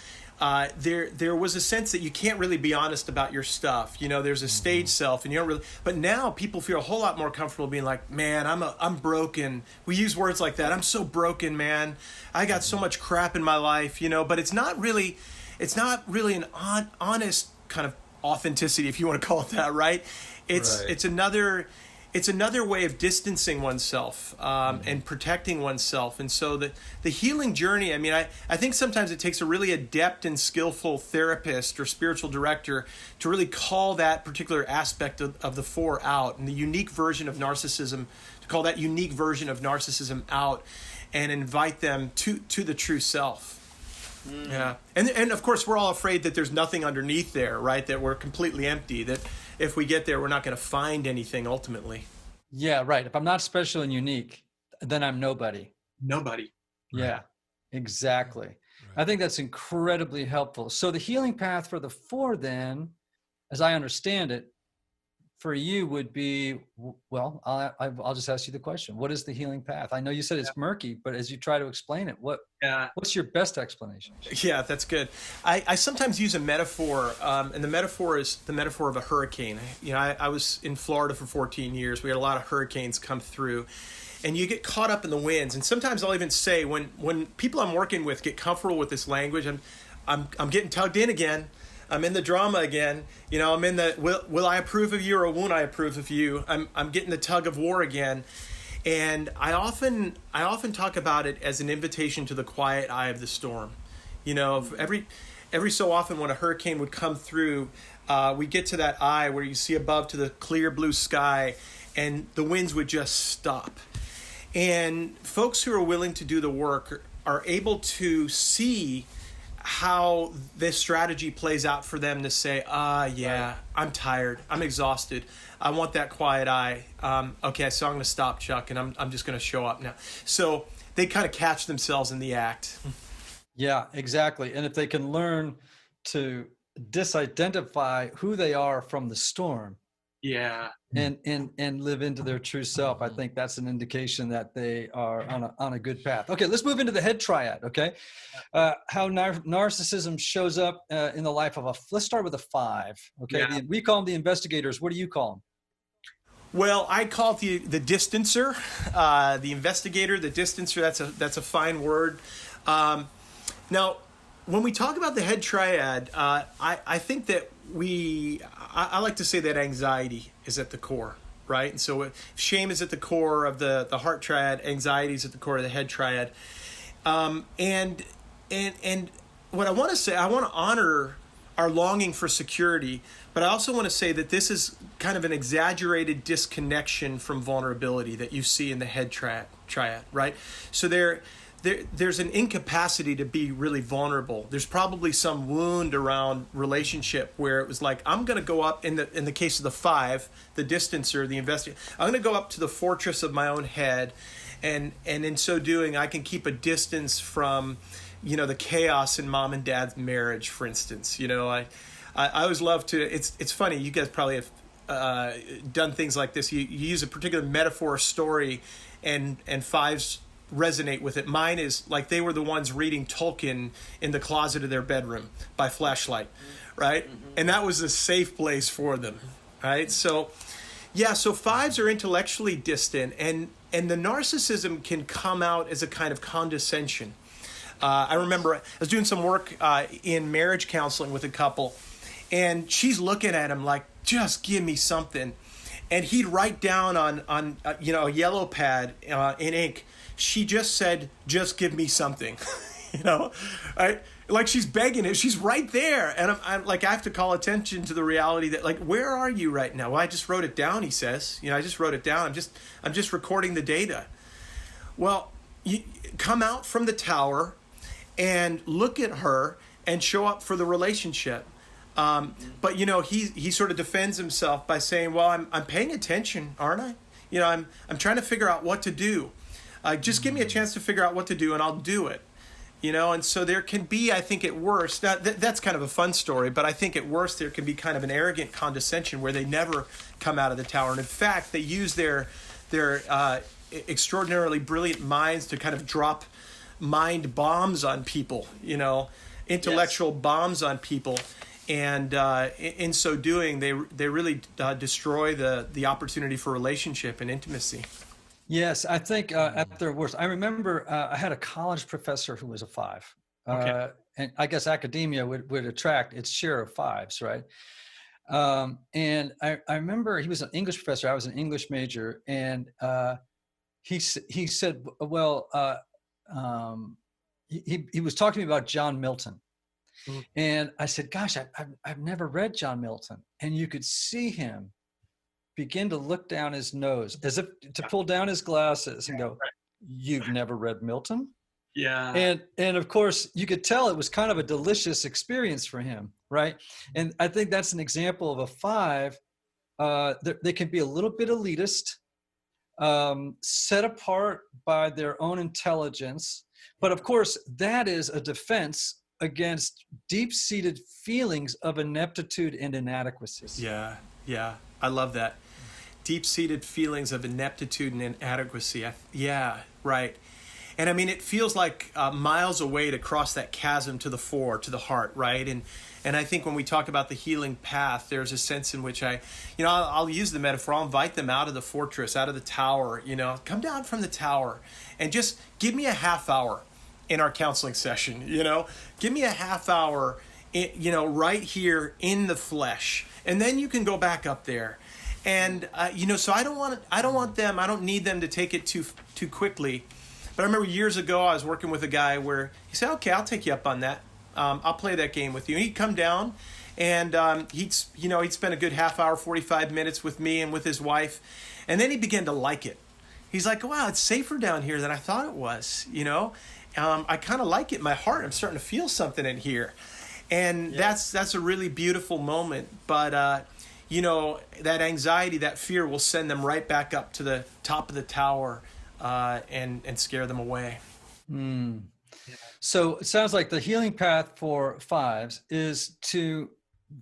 there was a sense that you can't really be honest about your stuff. There's a stage self, and you don't really. But now people feel a whole lot more comfortable being like, "Man, I'm broken." We use words like that. I'm so broken, man. I got so much crap in my life, But it's not really an honest kind of authenticity, if you want to call it that, right? It's another way of distancing oneself and protecting oneself. And so the healing journey, I mean, I think sometimes it takes a really adept and skillful therapist or spiritual director to really call that particular aspect of the 4 out, and the unique version of narcissism, to call that unique version of narcissism out and invite them to the true self. Yeah. And of course, we're all afraid that there's nothing underneath there, right? That we're completely empty, that if we get there, we're not going to find anything ultimately. Yeah, right. If I'm not special and unique, then I'm nobody. Nobody. Yeah, Right. exactly. Right. I think that's incredibly helpful. So the healing path for the 4 then, as I understand it, for you would be, well, I'll just ask you the question. What is the healing path? I know you said it's murky, but as you try to explain it, what's your best explanation? Yeah, that's good. I sometimes use a metaphor, and the metaphor is the metaphor of a hurricane. I was in Florida for 14 years. We had a lot of hurricanes come through, and you get caught up in the winds. And sometimes I'll even say, when people I'm working with get comfortable with this language, I'm getting tugged in again. I'm in the drama again. I'm in the will I approve of you or won't I approve of you? I'm getting the tug of war again. And I often talk about it as an invitation to the quiet eye of the storm. Every so often when a hurricane would come through, we get to that eye where you see above to the clear blue sky, and the winds would just stop. And folks who are willing to do the work are able to see how this strategy plays out for them to say, yeah, I'm tired, I'm exhausted, I want that quiet eye. Okay, so I'm going to stop, Chuck, and I'm just going to show up now. So they kind of catch themselves in the act. Yeah, exactly. And if they can learn to disidentify who they are from the storm, Yeah. and live into their true self, I think that's an indication that they are on a good path. Okay, let's move into the head triad. Okay, how narcissism shows up in the life of let's start with a 5. Okay, Yeah. we call them the investigators. What do you call them? Well, I call it the distancer, the investigator, the distancer. That's a fine word. Now, when we talk about the head triad, I think that I like to say that anxiety is at the core, right? And so shame is at the core of the heart triad, anxiety is at the core of the head triad. And what I want to say, I want to honor our longing for security, but I also want to say that this is kind of an exaggerated disconnection from vulnerability that you see in the head triad, right? So there's an incapacity to be really vulnerable. There's probably some wound around relationship where it was like, I'm going to go up in the case of the 5, the distancer, the investigator, I'm going to go up to the fortress of my own head, and in so doing, I can keep a distance from, the chaos in mom and dad's marriage, for instance. I always love to. It's funny. You guys probably have done things like this. You use a particular metaphor or story, and 5s resonate with it. Mine is like they were the ones reading Tolkien in the closet of their bedroom by flashlight, right? And that was a safe place for them, right? So 5s are intellectually distant, and the narcissism can come out as a kind of condescension. I remember I was doing some work in marriage counseling with a couple, and she's looking at him like, just give me something. And he'd write down on a yellow pad in ink, she just said, just give me something, right? Like she's begging it. She's right there. And I'm like, I have to call attention to the reality that, like, where are you right now? Well, I just wrote it down, he says. I just wrote it down. I'm just recording the data. Well, you come out from the tower and look at her and show up for the relationship. But he sort of defends himself by saying, well, I'm paying attention, aren't I? I'm trying to figure out what to do. Just give me a chance to figure out what to do and I'll do it. And so there can be, I think at worst, that's kind of a fun story, but I think at worst there can be kind of an arrogant condescension where they never come out of the tower. And in fact, they use their extraordinarily brilliant minds to kind of drop mind bombs on people, intellectual bombs on people. And in so doing, they really destroy the opportunity for relationship and intimacy. Yes, I think at their worst. I remember I had a college professor who was a 5. Okay. And I guess academia would attract its share of 5s, right? And I remember he was an English professor. I was an English major. And he said, well, he was talking to me about John Milton. Mm-hmm. And I said, gosh, I've never read John Milton. And you could see him begin to look down his nose as if to pull down his glasses and go, you've never read Milton? Yeah. And of course you could tell it was kind of a delicious experience for him. Right. And I think that's an example of a 5. They can be a little bit elitist, set apart by their own intelligence. But of course that is a defense against deep-seated feelings of ineptitude and inadequacy. Yeah. I love that. Deep-seated feelings of ineptitude and inadequacy. Right. And I mean, it feels like miles away to cross that chasm to the fore, to the heart, right? And I think when we talk about the healing path, there's a sense in which I'll use the metaphor, I'll invite them out of the fortress, out of the tower, come down from the tower and just give me a half hour in our counseling session, give me a half hour, right here in the flesh. And then you can go back up there. And, so I don't need them to take it too quickly. But I remember years ago, I was working with a guy where he said, okay, I'll take you up on that. I'll play that game with you. And he'd come down and he'd spend a good half hour, 45 minutes with me and with his wife. And then he began to like it. He's like, wow, it's safer down here than I thought it was. I kind of like it in my heart. I'm starting to feel something in here. And that's a really beautiful moment. But, that anxiety, that fear will send them right back up to the top of the tower and scare them away. Mm. So it sounds like the healing path for 5s is to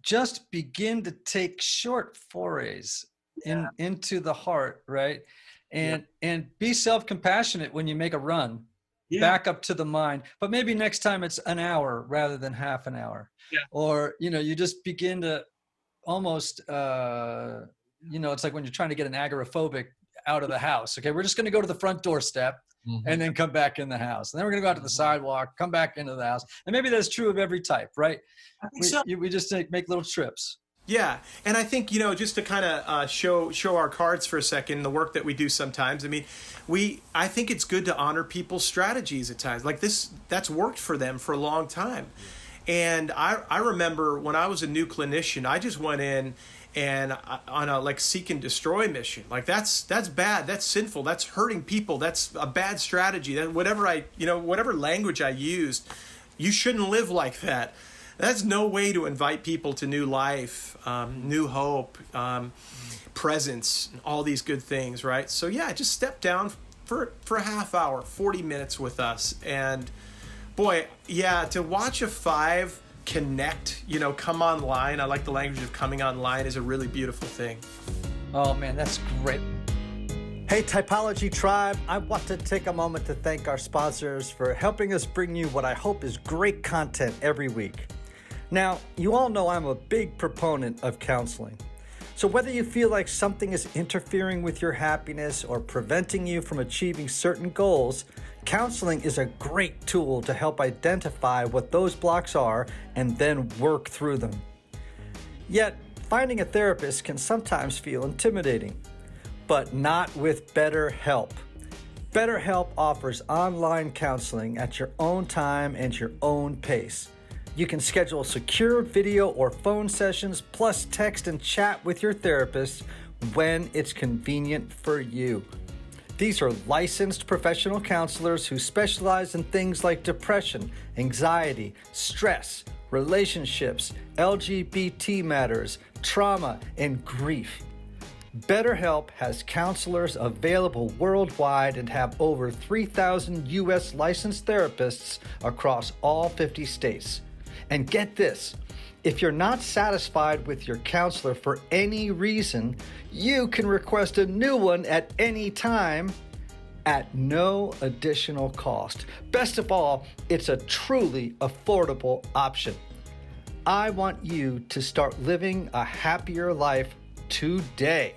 just begin to take short forays into the heart, right? And be self-compassionate when you make a run back up to the mind. But maybe next time it's an hour rather than half an hour. Yeah. Or, you just begin to almost, it's like when you're trying to get an agoraphobic out of the house. Okay, we're just going to go to the front doorstep and then come back in the house. And then we're going to go out to the sidewalk, come back into the house. And maybe that's true of every type, right? I think so. We just make little trips. Yeah, and I think, just to kind of show our cards for a second, the work that we do sometimes. I mean, I think it's good to honor people's strategies at times. Like this, that's worked for them for a long time. And I remember when I was a new clinician, I just went in and on a seek and destroy mission. Like that's bad, that's sinful, that's hurting people, that's a bad strategy. That whatever language I used, you shouldn't live like that. That's no way to invite people to new life, new hope, presence, all these good things, right? So yeah, just step down for a half hour, 40 minutes with us. And boy, yeah, to watch a 5 connect, come online. I like the language of coming online is a really beautiful thing. Oh man, that's great. Hey, Typology Tribe, I want to take a moment to thank our sponsors for helping us bring you what I hope is great content every week. Now, you all know I'm a big proponent of counseling. So whether you feel like something is interfering with your happiness or preventing you from achieving certain goals, counseling is a great tool to help identify what those blocks are and then work through them. Yet, finding a therapist can sometimes feel intimidating, but not with BetterHelp. BetterHelp offers online counseling at your own time and your own pace. You can schedule secure video or phone sessions, plus text and chat with your therapist when it's convenient for you. These are licensed professional counselors who specialize in things like depression, anxiety, stress, relationships, LGBT matters, trauma, and grief. BetterHelp has counselors available worldwide and have over 3,000 U.S. licensed therapists across all 50 states. And get this, if you're not satisfied with your counselor for any reason, you can request a new one at any time at no additional cost. Best of all, it's a truly affordable option. I want you to start living a happier life today.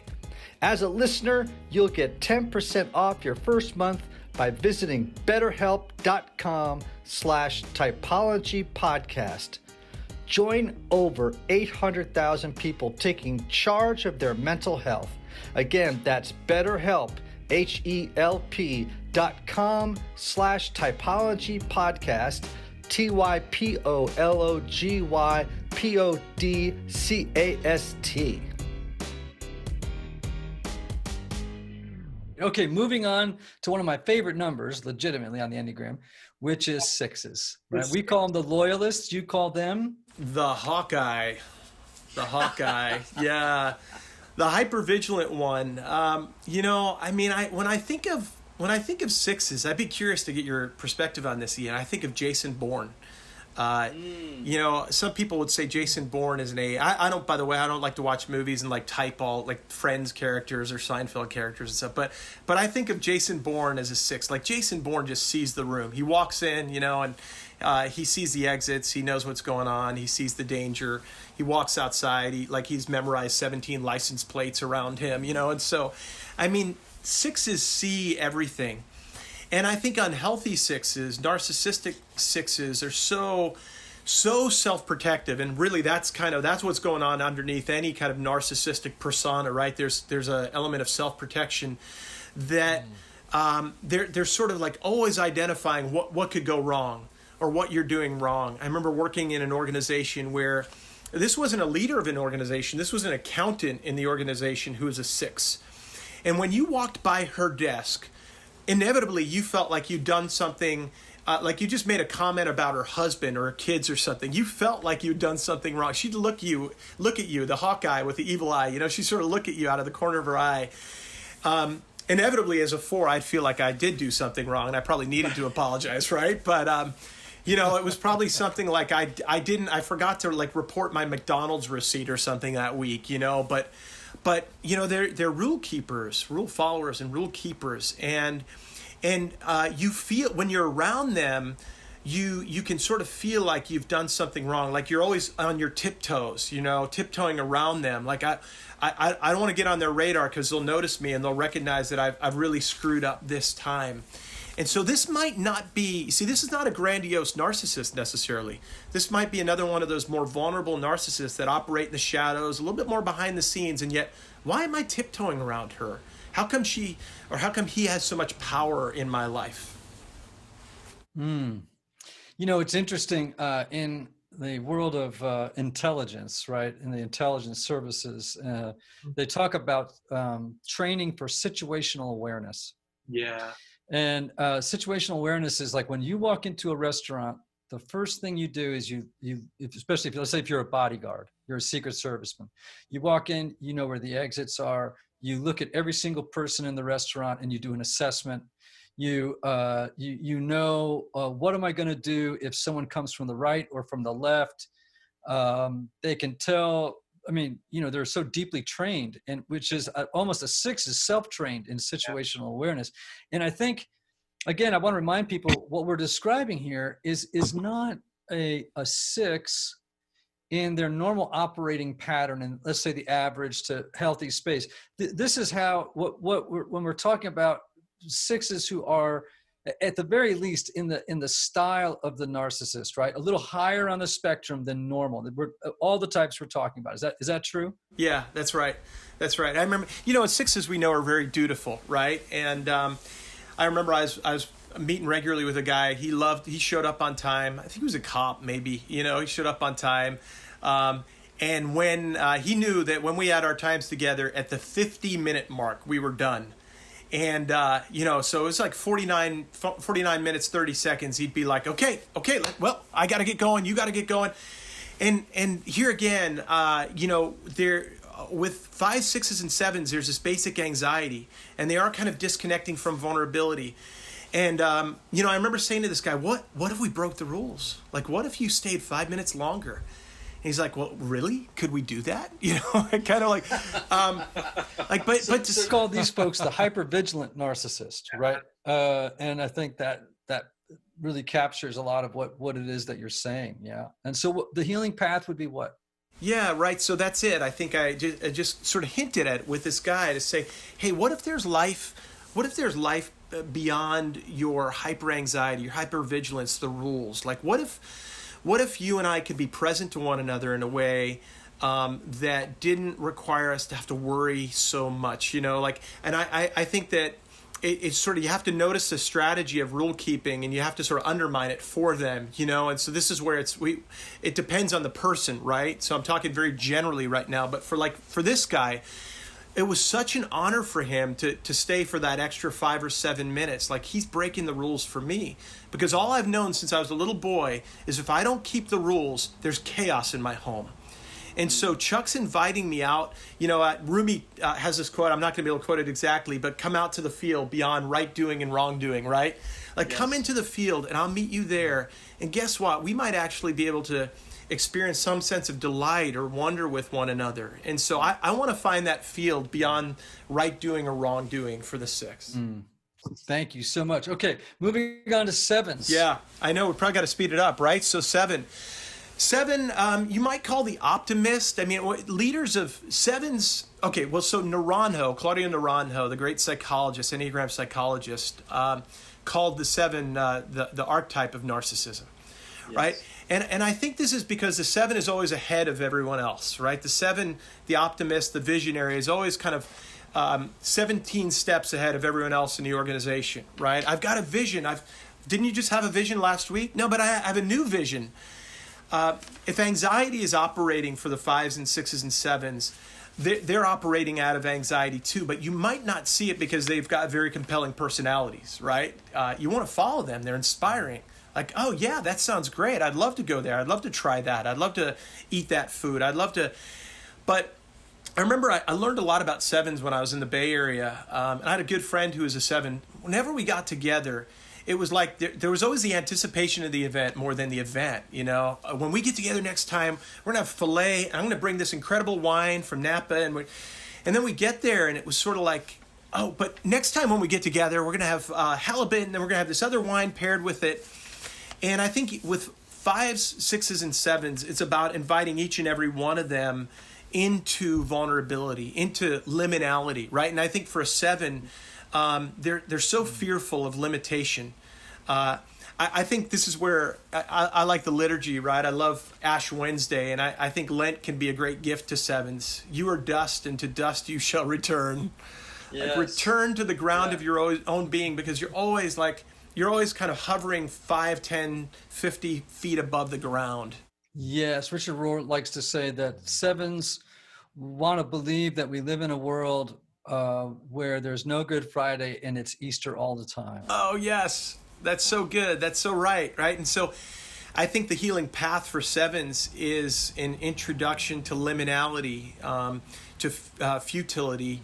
As a listener, you'll get 10% off your first month by visiting betterhelp.com/typologypodcast. Join over 800,000 people taking charge of their mental health. Again, that's BetterHelp, HELP.com/typologypodcast, TYPOLOGYPODCAST. Okay, moving on to one of my favorite numbers, legitimately on the Enneagram, which is 6s. Right? We call them the loyalists. You call them the Hawkeye. The Hawkeye, yeah, the hypervigilant one. When I think of 6s, I'd be curious to get your perspective on this, Ian. I think of Jason Bourne. Some people would say Jason Bourne is an A. I don't, by the way, I don't like to watch movies and type all Friends characters or Seinfeld characters and stuff. But I think of Jason Bourne as a 6. Like Jason Bourne just sees the room. He walks in, and he sees the exits. He knows what's going on. He sees the danger. He walks outside. He's memorized 17 license plates around him, and so, 6s see everything. And I think unhealthy 6s, narcissistic 6s, are so self-protective, and really that's what's going on underneath any kind of narcissistic persona, right? There's an element of self-protection that they're sort of always identifying what could go wrong or what you're doing wrong. I remember working in an organization where this wasn't a leader of an organization, this was an accountant in the organization who was a 6. And when you walked by her desk, inevitably you felt like you'd done something, like you just made a comment about her husband or her kids or something. You felt like you'd done something wrong. She'd look at you, the Hawkeye with the evil eye, she'd sort of look at you out of the corner of her eye. Inevitably as a 4, I'd feel like I did do something wrong and I probably needed to apologize, right? But, it was probably something like I forgot to report my McDonald's receipt or something that week, But they're rule keepers, rule followers, and rule keepers, and you feel when you're around them, you can sort of feel like you've done something wrong, like you're always on your tiptoes, tiptoeing around them. Like I don't want to get on their radar because they'll notice me and they'll recognize that I've really screwed up this time, And so this might not be, see, this is not a grandiose narcissist necessarily. This might be another one of those more vulnerable narcissists that operate in the shadows, a little bit more behind the scenes, and yet, why am I tiptoeing around her? How come how come he has so much power in my life? It's interesting in the world of intelligence, right? In the intelligence services, they talk about training for situational awareness. Yeah. And situational awareness is like when you walk into a restaurant, the first thing you do is you especially if, let's say if you're a bodyguard, you're a Secret Serviceman, you walk in, you know where the exits are, you look at every single person in the restaurant and you do an assessment. You know, what am I going to do if someone comes from the right or from the left? They can tell. I mean, they're so deeply trained, and which is almost a 6 is self-trained in situational awareness. And I think, again, I want to remind people what we're describing here is not a 6 in their normal operating pattern, and let's say the average to healthy space. This is how when we're talking about 6s who are at the very least in the style of the narcissist, right? A little higher on the spectrum than normal. All the types we're talking about. Is that true? Yeah, that's right. That's right. I remember, 6s we know are very dutiful, right? And I remember I was meeting regularly with a guy. He showed up on time. I think he was a cop, maybe. He showed up on time. And when he knew that when we had our times together at the 50-minute mark, we were done. And, so it was like 49 minutes, 30 seconds. He'd be like, okay, well, I got to get going. You got to get going. And here again, there with 5s, 6s, and 7s, there's this basic anxiety, and they are kind of disconnecting from vulnerability. And, I remember saying to this guy, what if we broke the rules? Like, what if you stayed 5 minutes longer? And he's like, well, really? Could we do that? Kind of like, but to call these folks the hypervigilant narcissist, right? And I think that really captures a lot of what it is that you're saying. Yeah. And so the healing path would be what? Yeah, right. So that's it. I think I just sort of hinted at it with this guy to say, hey, what if there's life beyond your hyperanxiety, your hypervigilance, the rules? Like, what if you and I could be present to one another in a way that didn't require us to have to worry so much, and I think that it's sort of, you have to notice the strategy of rule keeping, and you have to sort of undermine it for them, and so this is where it depends on the person, right? So I'm talking very generally right now, but for this guy, it was such an honor for him to stay for that extra 5 or 7 minutes. Like, he's breaking the rules for me, because all I've known since I was a little boy is if I don't keep the rules, there's chaos in my home. And so Chuck's inviting me out. Rumi has this quote. I'm not going to be able to quote it exactly, but come out to the field beyond right doing and wrong doing, right? Like, yes. Come into the field and I'll meet you there. And guess what? We might actually be able to experience some sense of delight or wonder with one another. And so I want to find that field beyond right doing or wrong doing for the 6. Thank you so much. Okay, moving on to 7s. Yeah, I know. We probably got to speed it up, right? So 7, you might call the optimist. I mean, leaders of 7s. Okay, well, so Claudio Naranjo, the great psychologist, Enneagram psychologist, called the 7 the archetype of narcissism, yes. Right? And I think this is because the 7 is always ahead of everyone else, right? The 7, the optimist, the visionary, is always kind of 17 steps ahead of everyone else in the organization, right? I've got a vision. Didn't you just have a vision last week? No, but I have a new vision. If anxiety is operating for the 5s and 6s and 7s, they're operating out of anxiety too, but you might not see it because they've got very compelling personalities, right? You want to follow them. They're inspiring. Like, oh yeah, that sounds great. I'd love to go there. I'd love to try that. I'd love to eat that food. I'd love to, but I remember I learned a lot about 7s when I was in the Bay Area. And I had a good friend who was a 7. Whenever we got together, it was like there was always the anticipation of the event more than the event, When we get together next time, we're going to have filet. I'm going to bring this incredible wine from Napa. And then we get there, and it was sort of like, oh, but next time when we get together, we're going to have halibut, and then we're going to have this other wine paired with it. And I think with 5s, 6s, and 7s, it's about inviting each and every one of them into vulnerability, into liminality, right? And I think for a 7, they're so fearful of limitation. I think this is where I like the liturgy, right? I love Ash Wednesday, and I think Lent can be a great gift to sevens. You are dust, and to dust you shall return. Yes. Like, return to the ground of your own being, because you're always kind of hovering 5, 10, 50 feet above the ground. Yes, Richard Rohr likes to say that sevens want to believe that we live in a world where there's no Good Friday and it's Easter all the time. Oh, yes. That's so good. That's so right? And so I think the healing path for sevens is an introduction to liminality, to futility,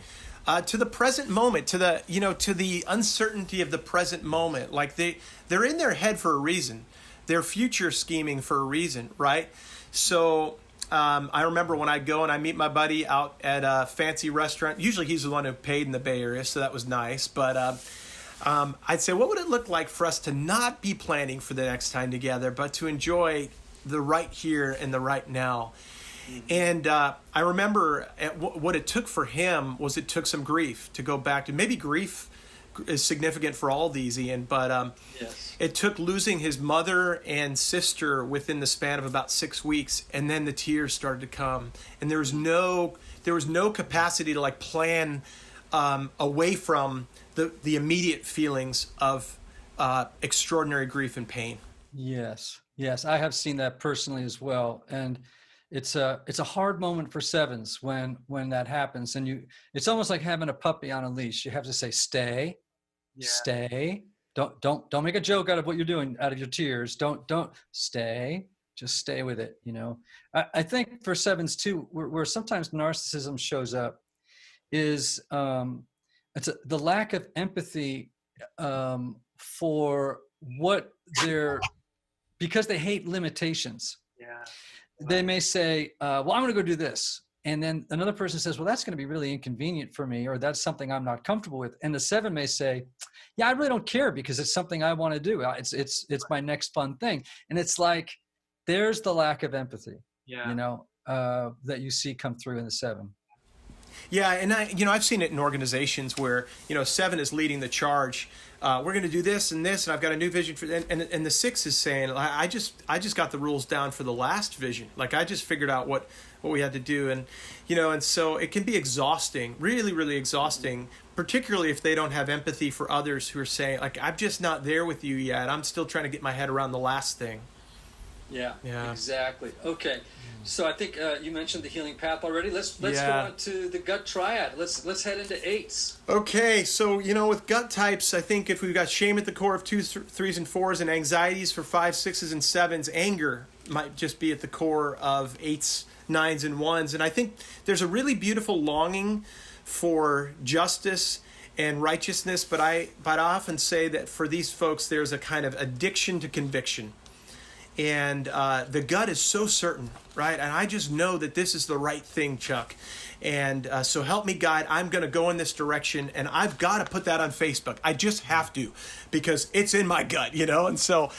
to the present moment, to the uncertainty of the present moment. Like they're in their head for a reason. They're future scheming for a reason, right? So I remember when I go and I meet my buddy out at a fancy restaurant. Usually he's the one who paid in the Bay Area, so that was nice. But I'd say, what would it look like for us to not be planning for the next time together, but to enjoy the right here and the right now? And I remember what it took for him was it took some grief to go back to. Maybe grief is significant for all these, Ian, but yes. It took losing his mother and sister within the span of about 6 weeks, and then the tears started to come, and there was no capacity to like plan away from the immediate feelings of extraordinary grief and pain. Yes, I have seen that personally as well, and it's a hard moment for sevens when that happens, and it's almost like having a puppy on a leash. You have to say stay, stay. Don't make a joke out of what you're doing, out of your tears. Don't stay. Just stay with it. I think for sevens too, where sometimes narcissism shows up is the lack of empathy for what because they hate limitations. Yeah. They may say, well, I'm going to go do this. And then another person says, well, that's going to be really inconvenient for me, or that's something I'm not comfortable with. And the seven may say, yeah, I really don't care because it's something I want to do. It's my next fun thing. And it's like, there's the lack of empathy, that you see come through in the seven. Yeah, and I've seen it in organizations where, seven is leading the charge. We're going to do this, and I've got a new vision for. And the six is saying, I just got the rules down for the last vision. Like I just figured out what we had to do, and so it can be exhausting, really, really exhausting, particularly if they don't have empathy for others who are saying, like, I'm just not there with you yet. I'm still trying to get my head around the last thing. Yeah. Exactly. Okay. So I think you mentioned the healing path already. Let's go on to the gut triad. Let's head into eights. Okay, so with gut types, I think if we've got shame at the core of 2s, 3s, and 4s, and anxieties for 5s, 6s, and 7s, anger might just be at the core of 8s, 9s, and 1s. And I think there's a really beautiful longing for justice and righteousness, but I often say that for these folks, there's a kind of addiction to conviction. And the gut is so certain, right? And I just know that this is the right thing, Chuck. And so help me, God. I'm going to go in this direction, and I've got to put that on Facebook. I just have to, because it's in my gut, And so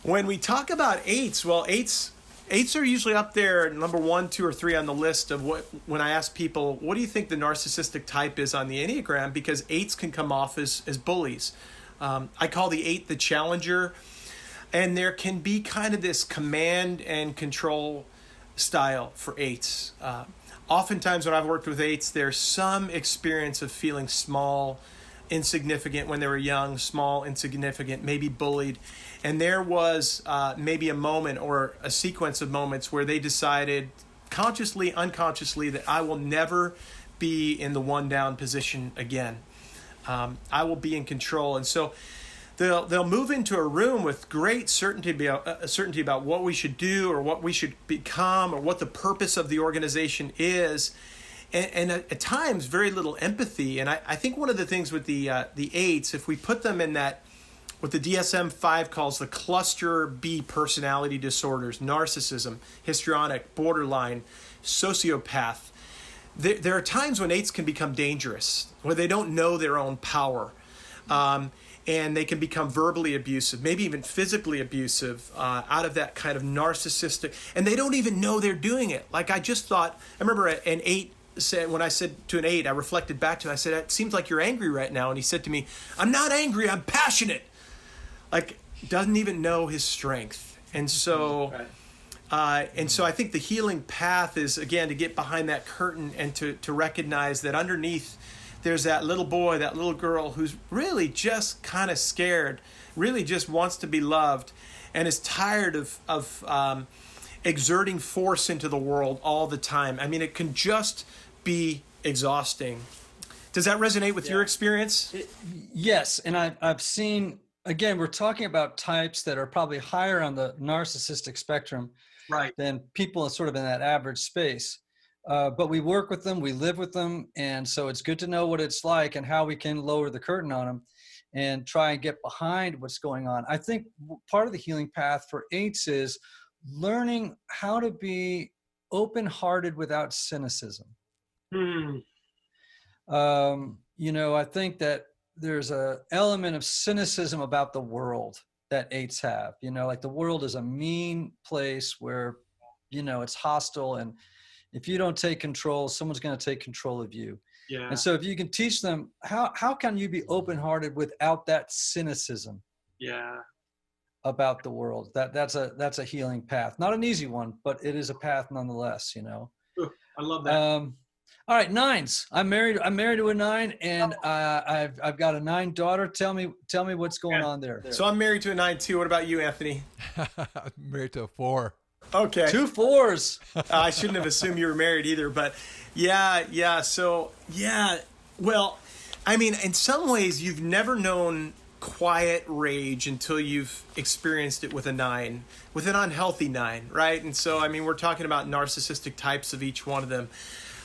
when we talk about eights, well, eights are usually up there, number 1, 2, or 3 on the list of when I ask people, what do you think the narcissistic type is on the Enneagram? Because eights can come off as bullies. I call the 8 the challenger. And there can be kind of this command and control style for 8s. Oftentimes when I've worked with 8s, there's some experience of feeling small, insignificant when they were young, small, insignificant, maybe bullied. And there was maybe a moment or a sequence of moments where they decided consciously, unconsciously, that I will never be in the one down position again. I will be in control. And so they'll move into a room with great certainty about what we should do or what we should become or what the purpose of the organization is, and at times very little empathy. And I think one of the things with the 8s, if we put them in that, what the DSM-5 calls the cluster B personality disorders, narcissism, histrionic, borderline, sociopath, there are times when 8s can become dangerous, where they don't know their own power. And they can become verbally abusive, maybe even physically abusive, out of that kind of narcissistic, and they don't even know they're doing it. Like I remember an 8 said, when I said to an 8, I reflected back to him, I said, it seems like you're angry right now. And he said to me, I'm not angry, I'm passionate. Like, doesn't even know his strength. And so, I think the healing path is, again, to get behind that curtain and to recognize that underneath there's that little boy, that little girl who's really just kind of scared, really just wants to be loved, and is tired of exerting force into the world all the time. I mean, it can just be exhausting. Does that resonate with your experience? Yes, and I've seen, again, we're talking about types that are probably higher on the narcissistic spectrum than people sort of in that average space. But we work with them, we live with them, and so it's good to know what it's like and how we can lower the curtain on them and try and get behind what's going on. I think part of the healing path for 8s is learning how to be open-hearted without cynicism. I think that there's a element of cynicism about the world that 8s have. Like the world is a mean place where, it's hostile, and if you don't take control, someone's going to take control of you. Yeah. And so if you can teach them, how can you be open-hearted without that cynicism? Yeah. About the world? That's a healing path. Not an easy one, but it is a path nonetheless. Ooh, I love that. All right, 9s. I'm married to a 9, and I've got a 9 daughter. Tell me what's going on there. So I'm married to a 9 too. What about you, Anthony? I'm married to a 4. Okay. 2 4s. I shouldn't have assumed you were married either, but yeah. So well, I mean, in some ways you've never known quiet rage until you've experienced it with a 9, with an unhealthy 9, right? And so, I mean, we're talking about narcissistic types of each one of them.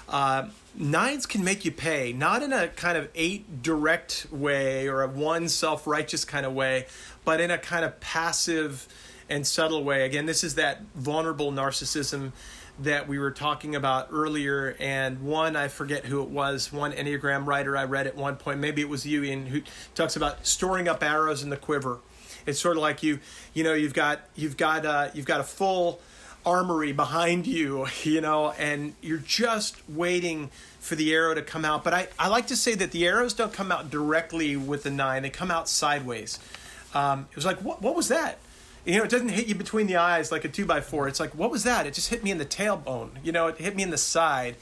9s can make you pay, not in a kind of 8 direct way or a 1 self-righteous kind of way, but in a kind of passive and subtle way. Again, this is that vulnerable narcissism that we were talking about earlier. And one, I forget who it was, one Enneagram writer I read at one point, maybe it was you, Ian, who talks about storing up arrows in the quiver. It's sort of like you've got a full armory behind you, and you're just waiting for the arrow to come out. But I like to say that the arrows don't come out directly with the 9; they come out sideways. It was like, what was that? It doesn't hit you between the eyes like a 2x4. It's like, what was that? It just hit me in the tailbone. It hit me in the side.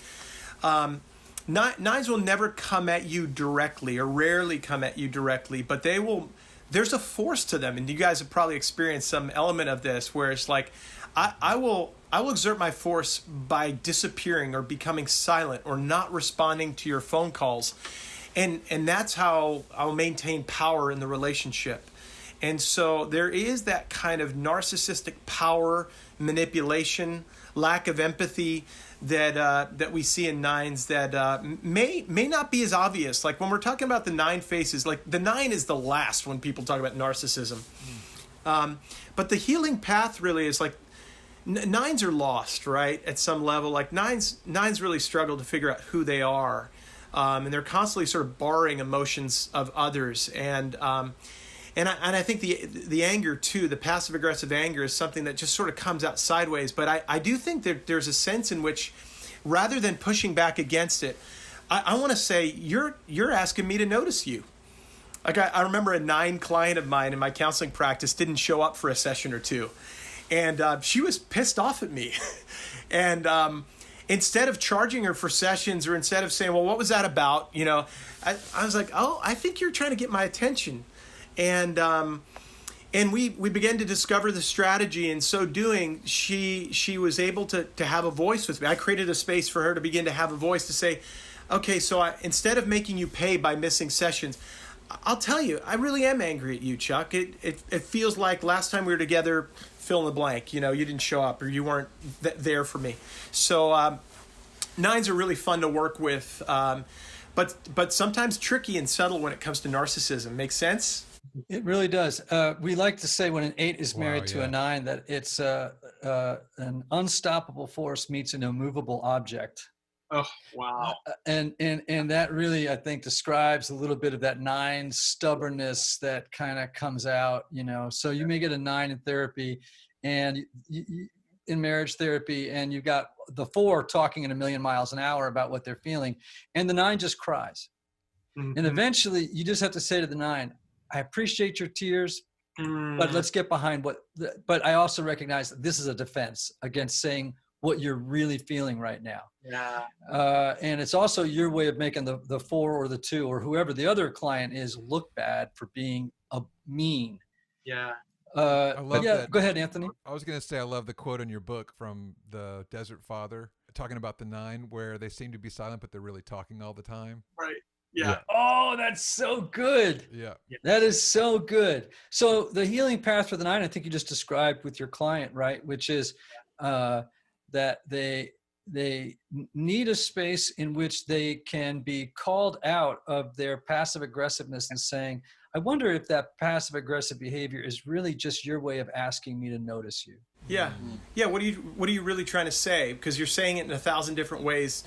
9s will never come at you directly, or rarely come at you directly, but they will. There's a force to them, and you guys have probably experienced some element of this, where it's like, I will exert my force by disappearing or becoming silent or not responding to your phone calls, and that's how I'll maintain power in the relationship. And so there is that kind of narcissistic power, manipulation, lack of empathy that we see in 9s that may not be as obvious. Like when we're talking about the 9 faces, like the 9 is the last when people talk about narcissism. But the healing path really is like, 9s are lost, right? At some level, like 9s really struggle to figure out who they are. And they're constantly sort of borrowing emotions of others. And I think the anger too, the passive aggressive anger, is something that just sort of comes out sideways. But I do think that there's a sense in which, rather than pushing back against it, I want to say you're asking me to notice you. Like I remember a 9 client of mine in my counseling practice didn't show up for a session or two, and she was pissed off at me, and instead of charging her for sessions, or instead of saying, well, what was that about? I was like, oh, I think you're trying to get my attention. And we began to discover the strategy. In so doing, she was able to have a voice with me. I created a space for her to begin to have a voice, to say, okay, so instead of making you pay by missing sessions, I'll tell you, I really am angry at you, Chuck. It feels like last time we were together, fill in the blank, you didn't show up, or you weren't there for me. So 9s are really fun to work with, but sometimes tricky and subtle when it comes to narcissism. Make sense? It really does. We like to say when an 8 is married to a 9 that it's an unstoppable force meets an immovable object. Oh, wow. And that really, I think, describes a little bit of that 9 stubbornness that kind of comes out, So you may get a 9 in therapy, and in marriage therapy and you've got the 4 talking at 1,000,000 miles an hour about what they're feeling, and the 9 just cries. Mhm. And eventually you just have to say to the 9, I appreciate your tears, but let's get behind but I also recognize that this is a defense against saying what you're really feeling right now. Yeah. And it's also your way of making the 4 or the 2 or whoever the other client is look bad for being mean. Yeah. I love that. Go ahead, Anthony. I was going to say, I love the quote in your book from the Desert Father talking about the 9, where they seem to be silent, but they're really talking all the time. Right. Yeah. Oh, that's so good. Yeah. That is so good. So the healing path for the 9, I think you just described with your client, right? Which is that they need a space in which they can be called out of their passive aggressiveness and saying, I wonder if that passive aggressive behavior is really just your way of asking me to notice you. Yeah. Yeah. What are you really trying to say? Because you're saying it in 1,000 different ways,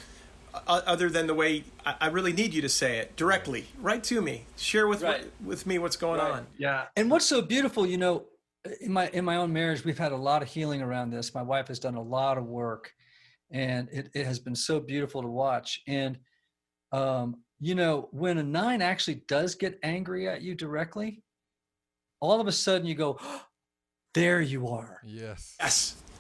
other than the way I really need you to say it directly, right to me. Share with me what's going on. Yeah. And what's so beautiful, in my own marriage, we've had a lot of healing around this. My wife has done a lot of work, and it has been so beautiful to watch. And when a 9 actually does get angry at you directly, all of a sudden you go, oh, there you are. Yes.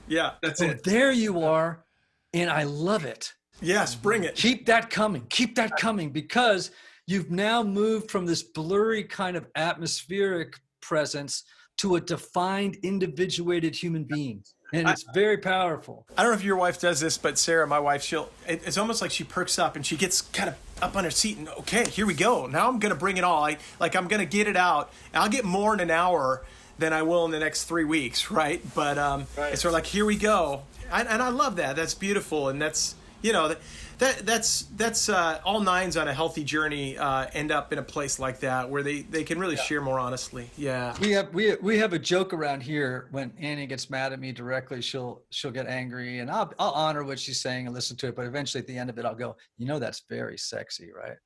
Yeah. That's Oh, it. there you are. And I love it. Yes. Bring it. Keep that coming. Keep that coming, because you've now moved from this blurry kind of atmospheric presence to a defined, individuated human being. And it's very powerful. I don't know if your wife does this, but Sarah, my wife, it's almost like she perks up and she gets kind of up on her seat and, okay, here we go. Now I'm going to bring it all. I'm going to get it out. I'll get more in an hour than I will in the next 3 weeks, right? But it's sort of like, here we go. And I love that. That's beautiful. And that's, that's all 9s on a healthy journey end up in a place like that where they can really share more honestly. Yeah. We have a joke around here. When Annie gets mad at me directly, she'll get angry, and I'll honor what she's saying and listen to it. But eventually at the end of it, I'll go, that's very sexy, right?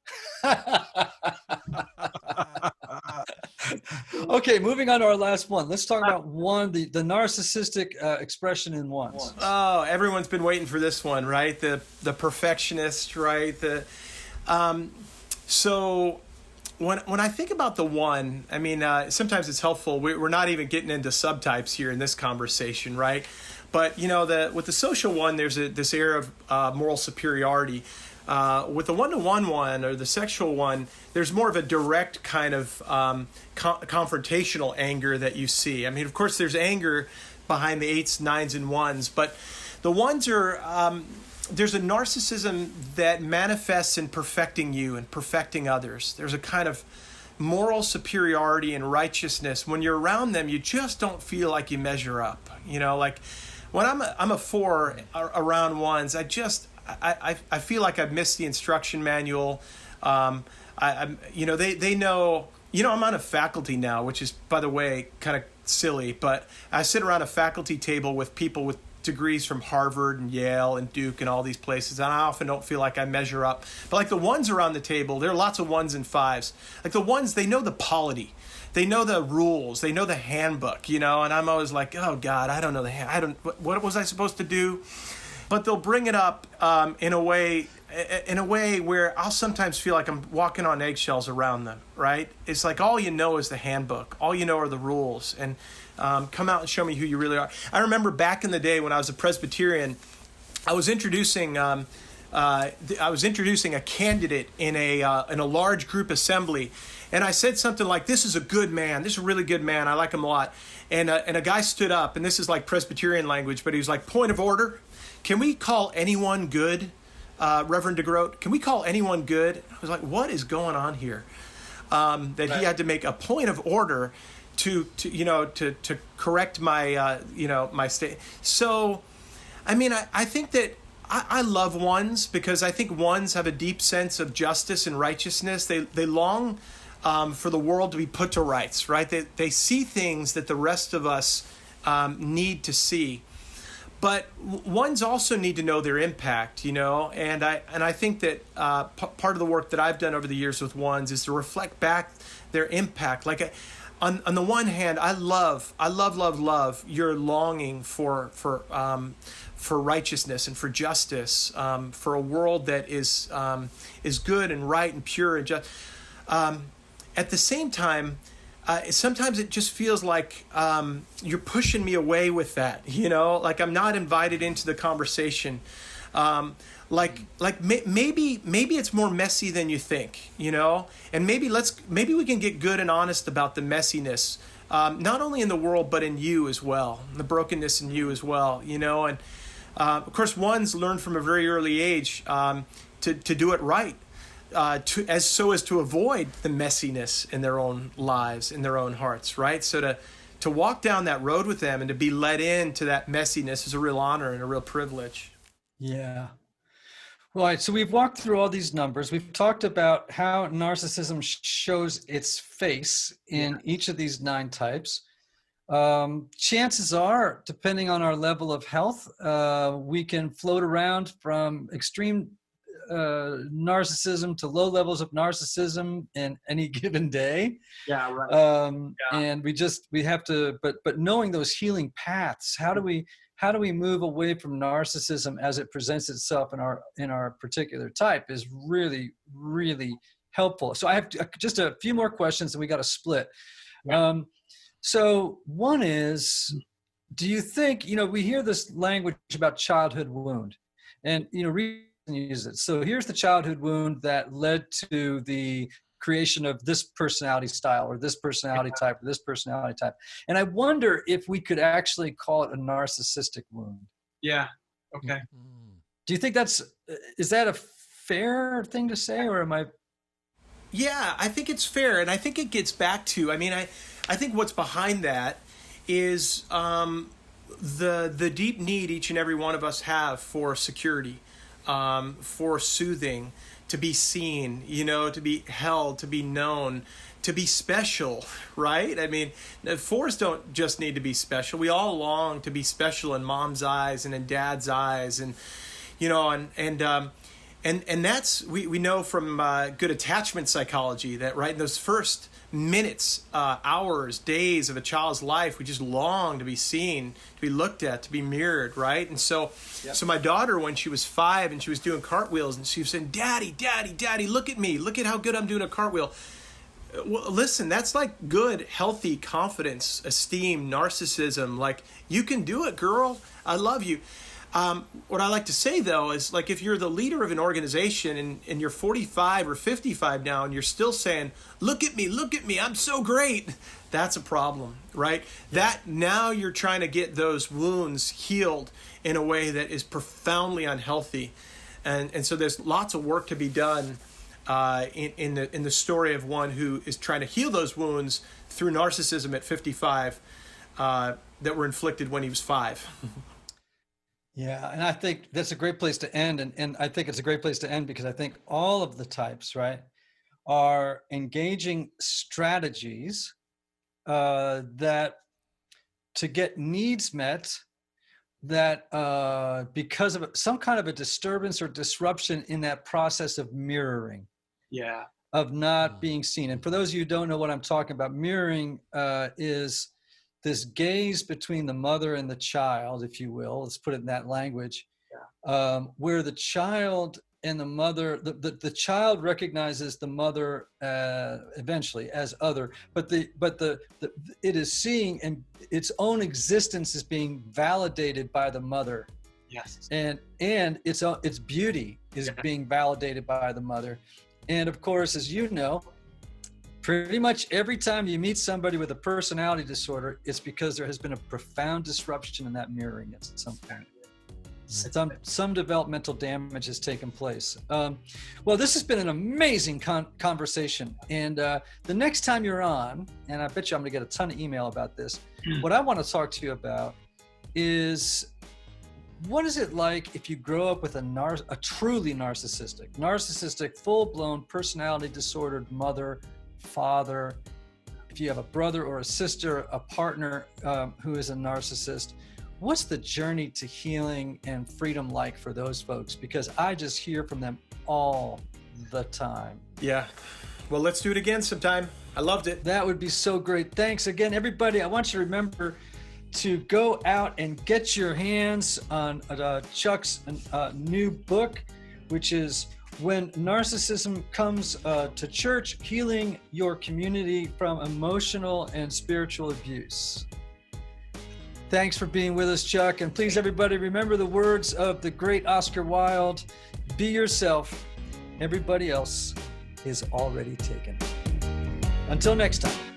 Okay, moving on to our last one. Let's talk about the narcissistic expression in ones. Oh, everyone's been waiting for this one, right? The perfectionist, right? So when I think about the 1, I mean, sometimes it's helpful. We're not even getting into subtypes here in this conversation, right? But with the social 1, there's this air of moral superiority. With the 1-to-1 one or the sexual 1, there's more of a direct kind of confrontational anger that you see. I mean, of course, there's anger behind the 8s, 9s, and 1s, but the 1s are there's a narcissism that manifests in perfecting you and perfecting others. There's a kind of moral superiority and righteousness. When you're around them, you just don't feel like you measure up. Like when I'm a 4 around 1s, I feel like I've missed the instruction manual. They know, I'm on a faculty now, which is, by the way, kind of silly, but I sit around a faculty table with people with degrees from Harvard and Yale and Duke and all these places, and I often don't feel like I measure up. But like the 1s around the table, there are lots of 1s and 5s. Like the 1s, they know the polity. They know the rules. They know the handbook, and I'm always like, oh God, I don't know what was I supposed to do? But they'll bring it up in a way where I'll sometimes feel like I'm walking on eggshells around them, right? It's like all you know is the handbook. All you know are the rules. And come out and show me who you really are. I remember back in the day when I was a Presbyterian, I was introducing a candidate in a large group assembly. And I said something like, this is a good man. This is a really good man. I like him a lot. And a guy stood up, and this is like Presbyterian language, but he was like, point of order. Can we call anyone good, Reverend Degroat? Can we call anyone good? I was like, what is going on here? That he had to make a point of order to correct my my state. So, I mean, I think that I love 1s because I think 1s have a deep sense of justice and righteousness. They long for the world to be put to rights, right? They see things that the rest of us need to see. But 1s also need to know their impact, and I think that part of the work that I've done over the years with 1s is to reflect back their impact. Like on the one hand, I love your longing for righteousness and for justice, for a world that is good and right and pure and just. At the same time, sometimes it just feels like you're pushing me away with that. Like I'm not invited into the conversation. Maybe it's more messy than you think, and maybe we can get good and honest about the messiness, not only in the world, but in you as well, the brokenness in you as well, and of course, one's learned from a very early age to do it right, as to avoid the messiness in their own lives, in their own hearts, right? So to walk down that road with them and to be led into that messiness is a real honor and a real privilege. Yeah. Right. So we've walked through all these numbers. We've talked about how narcissism shows its face in each of these 9 types. Chances are, depending on our level of health, we can float around from extreme narcissism to low levels of narcissism in any given day. Yeah, right. And we have to, but knowing those healing paths, how do we move away from narcissism as it presents itself in our particular type is really, really helpful. So I have just a few more questions and we got to split. Yeah. So one is, do you think, we hear this language about childhood wound and, reason use it. So here's the childhood wound that led to the creation of this personality style or this personality type or this personality type. And I wonder if we could actually call it a narcissistic wound. Yeah. Okay. Do you think is that a fair thing to say, or am I? Yeah, I think it's fair. And I think it gets back to, I think what's behind that is the deep need each and every one of us have for security, for soothing, to be seen, to be held, to be known, to be special, right? Fours don't just need to be special. We all long to be special in mom's eyes and in dad's eyes, and that's we know from good attachment psychology that right in those first minutes, hours, days of a child's life, we just long to be seen, to be looked at, to be mirrored, right? And so my daughter, when she was 5 and she was doing cartwheels, and she was saying, Daddy, Daddy, Daddy, look at me, look at how good I'm doing a cartwheel. Well, listen, that's like good, healthy confidence, esteem, narcissism. Like, you can do it, girl. I love you. What I like to say, though, is like if you're the leader of an organization and you're 45 or 55 now and you're still saying, look at me, I'm so great, that's a problem, right? That now you're trying to get those wounds healed in a way that is profoundly unhealthy. And so there's lots of work to be done in the story of one who is trying to heal those wounds through narcissism at 55 that were inflicted when he was 5. Yeah, and I think that's a great place to end. And I think it's a great place to end because I think all of the types, right, are engaging strategies that to get needs met that because of some kind of a disturbance or disruption in that process of mirroring. Yeah. Of not being seen. And for those of you who don't know what I'm talking about, mirroring is this gaze between the mother and the child, if you will, let's put it in that language, where the child and the mother, the child recognizes the mother eventually as other, but it is seeing and its own existence is being validated by the mother. Yes. And its beauty is being validated by the mother. And of course, as you know, pretty much every time you meet somebody with a personality disorder, it's because there has been a profound disruption in that mirroring at some point. Some developmental damage has taken place. Well, this has been an amazing conversation. And the next time you're on, and I bet you I'm going to get a ton of email about this, what I want to talk to you about is what is it like if you grow up with a truly narcissistic, full-blown personality disordered mother, father, if you have a brother or a sister, a partner who is a narcissist, what's the journey to healing and freedom like for those folks? Because I just hear from them all the time. Yeah. Well, let's do it again sometime. I loved it. That would be so great. Thanks again, everybody. I want you to remember to go out and get your hands on Chuck's new book, which is When Narcissism Comes to Church, Healing Your Community from Emotional and Spiritual Abuse. Thanks for being with us, Chuck. And please, everybody, remember the words of the great Oscar Wilde: be yourself. Everybody else is already taken. Until next time.